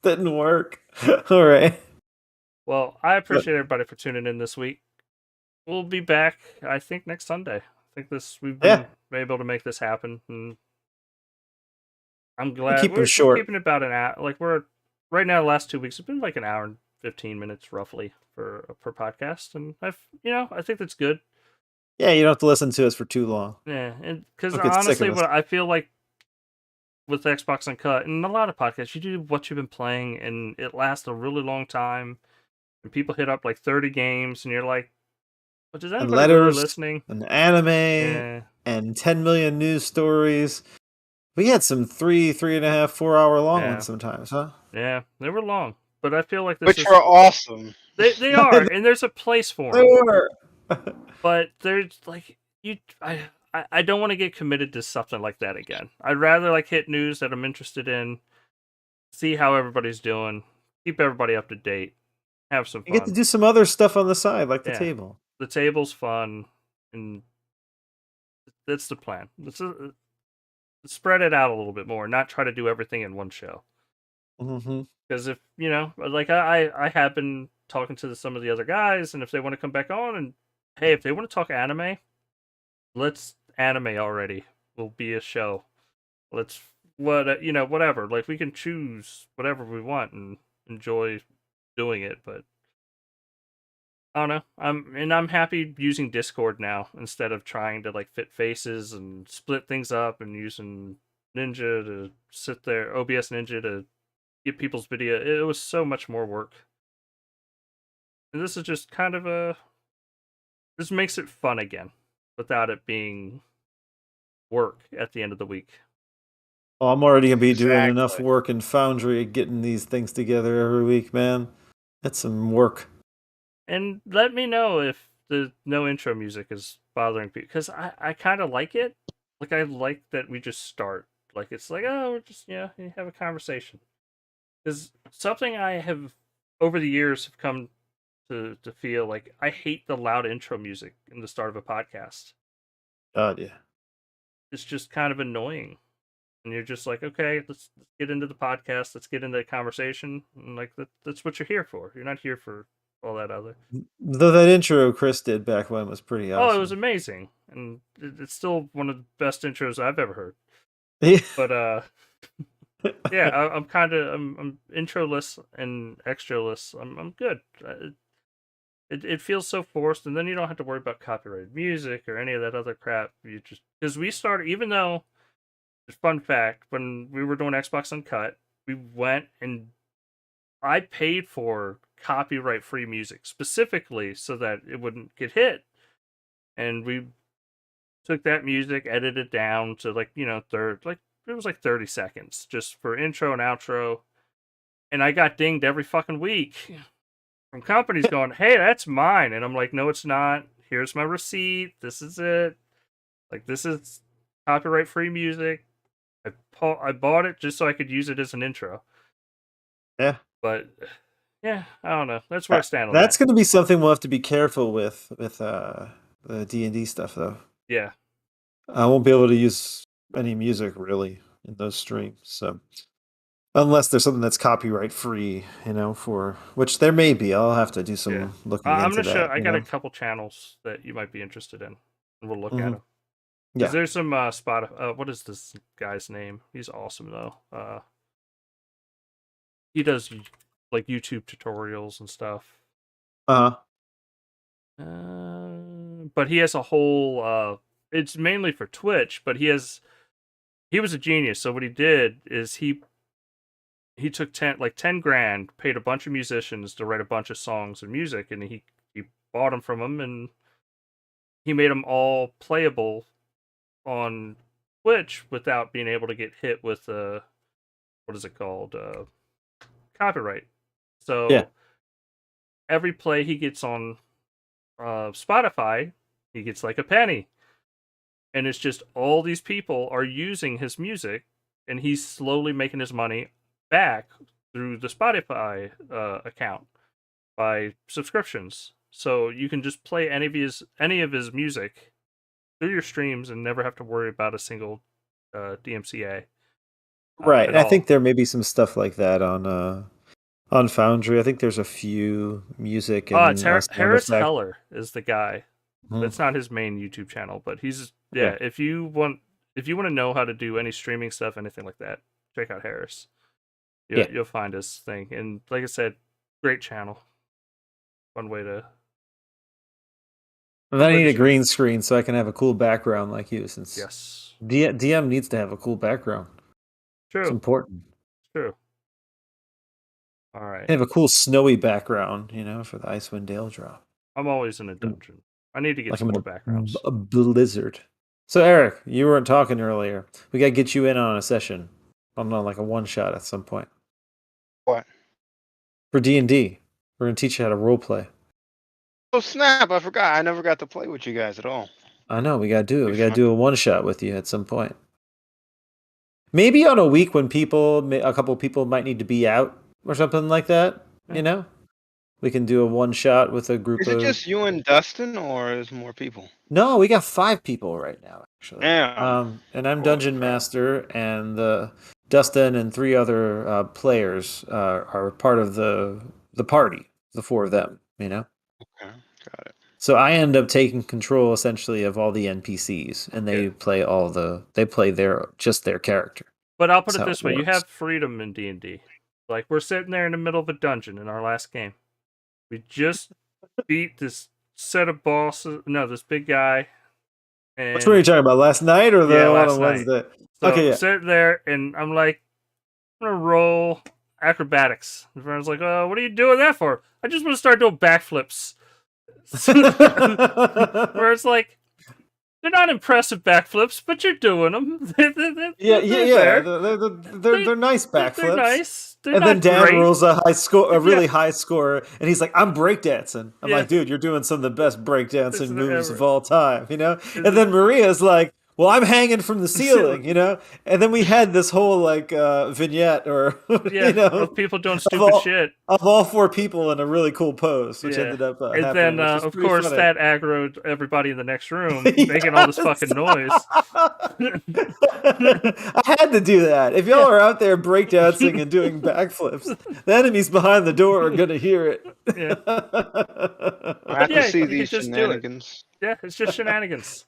Didn't work. All right.
Well, I appreciate everybody for tuning in this week. We'll be back, I think, next Sunday. I think we've been able to make this happen, and I'm glad we're keeping it about an hour. Like we're right now, the last 2 weeks have been like an hour and 15 minutes roughly per podcast, and I think that's good.
Yeah, you don't have to listen to us for too long.
Yeah, and because honestly, what I feel like with Xbox Uncut and a lot of podcasts, you do what you've been playing, and it lasts a really long time. And people hit up like 30 games, and you're like, "But is anybody really listening?"
And anime, and 10 million news stories. We had some 3.5, 4 hour long ones sometimes, huh?
Yeah, they were long, but I feel like
which are awesome.
They are, and there's a place for them.
They were.
But there's like I don't want to get committed to something like that again. I'd rather like hit news that I'm interested in, see how everybody's doing, keep everybody up to date, have some fun.
You get to do some other stuff on the side, like the table.
The table's fun, and that's the plan. Let's spread it out a little bit more, not try to do everything in one show. Because if like I have been talking to some of the other guys, and if they want to come back on, and hey, if they want to talk anime, let's anime already. Will be a show. Let's whatever. Like we can choose whatever we want and enjoy doing it. But I don't know. I'm happy using Discord now instead of trying to like fit faces and split things up and using Ninja to sit there, OBS Ninja to get people's video. It was so much more work. And this is just kind of this makes it fun again without it being work at the end of the week.
Oh, I'm already going to be doing enough work in Foundry getting these things together every week, man. That's some work. And
let me know if the no intro music is bothering people, because I kind of like it. Like, I like that we just start. Like, it's like, oh, we're just, you have a conversation. Because something I have, over the years, have come to feel like I hate the loud intro music in the start of a podcast.
God, yeah.
It's just kind of annoying. And you're just like, okay, let's get into the podcast. Let's get into the conversation. And like, that's what you're here for. You're not here for all that other.
Though that intro Chris did back when was pretty awesome.
Oh, it was amazing. And it's still one of the best intros I've ever heard.
Yeah.
But, yeah, I'm kind of, I'm introless and extraless. I'm good. it feels so forced, and then you don't have to worry about copyrighted music or any of that other crap. You just because we started, even though, fun fact, when we were doing Xbox Uncut, we went and I paid for copyright free music specifically so that it wouldn't get hit, and we took that music, edited it down to like it was like 30 seconds just for intro and outro, and I got dinged every fucking week from companies going, "Hey, that's mine," and I'm like, "No, it's not. Here's my receipt. This is it. Like, this is copyright free music. I bought it just so I could use it as an intro."
Yeah.
But yeah, I don't know. That's where I stand on
That's
that.
going to be something we'll have to be careful with the D&D stuff, though.
Yeah.
I won't be able to use any music really in those streams, so unless there's something that's copyright free, for which there may be. I'll have to do some looking
I'm
into
gonna show.
that.
I got a couple channels that you might be interested in, and we'll look at them.
Yeah.
There's some spot. What is this guy's name? He's awesome though. He does like YouTube tutorials and stuff. But he has a whole. It's mainly for Twitch, but he was a genius. So what he did is he took 10 grand, paid a bunch of musicians to write a bunch of songs and music, and he bought them from them, and he made them all playable on Twitch without being able to get hit with what is it called, copyright. So every play he gets on Spotify, he gets like a penny, and it's just all these people are using his music, and he's slowly making his money back through the Spotify account by subscriptions. So you can just play any of his music through your streams and never have to worry about a single DMCA.
Right. I think there may be some stuff like that on Foundry. I think there's a few music and
it's Harris Heller is the guy. That's not his main YouTube channel, but he's if you want to know how to do any streaming stuff, anything like that, check out Harris. You'll find his thing. And like I said, great channel. Fun way to.
And then I need a green screen so I can have a cool background like you, since DM needs to have a cool background.
True.
It's important.
True. All right.
Have a cool snowy background, for the Icewind Dale drop.
I'm always in a dungeon. I need to get some more backgrounds.
A blizzard. So Eric, you weren't talking earlier. We gotta get you in on a session. On like a one shot at some point.
What?
For D&D. We're gonna teach you how to role play.
Oh snap! I forgot. I never got to play with you guys at all.
I know, we gotta do it. We gotta do a one shot with you at some point. Maybe on a week when a couple people might need to be out or something like that. We can do a one shot with a group.
Is it just you and Dustin, or is more people?
No, we got 5 people right now, actually.
Damn.
And I'm Dungeon Master, and Dustin and 3 other players are part of the party. The 4 of them,
Okay, got it.
So I end up taking control essentially of all the NPCs, and they play their character.
But I'll put it this way: you have freedom in D&D. Like, we're sitting there in the middle of a dungeon in our last game. We just beat this set of bosses. No, this big guy. And
which one are you talking about? Last night or the one on Wednesday?
So I'm sitting there, and I'm like, I'm gonna roll acrobatics. And Vern's like, "Oh, what are you doing that for?" I just want to start doing backflips. Where it's like, they're not impressive backflips, but you're doing them.
They're nice backflips.
They're nice. They're
and then Dan
great.
rolls a really high score, and he's like, "I'm breakdancing." I'm like, "Dude, you're doing some of the best breakdancing moves of all time," And then Maria's like, "Well, I'm hanging from the ceiling," And then we had this whole vignette, or
of people doing stupid shit.
Of all 4 people in a really cool pose, which ended up
and
happening,
then of course funny. That aggroed everybody in the next room, making all this fucking noise.
I had to do that. If y'all are out there breakdancing and doing backflips, the enemies behind the door are gonna hear it.
I have to see these shenanigans.
Yeah, it's just shenanigans.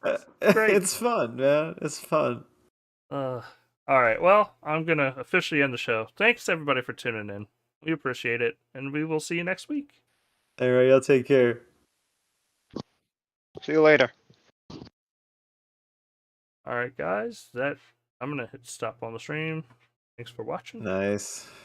Great. It's fun, man. It's fun.
All right. Well, I'm going to officially end the show. Thanks, everybody, for tuning in. We appreciate it, and we will see you next week.
All right, y'all take care.
See you later.
All right, guys. I'm gonna hit stop on the stream. Thanks for watching.
Nice.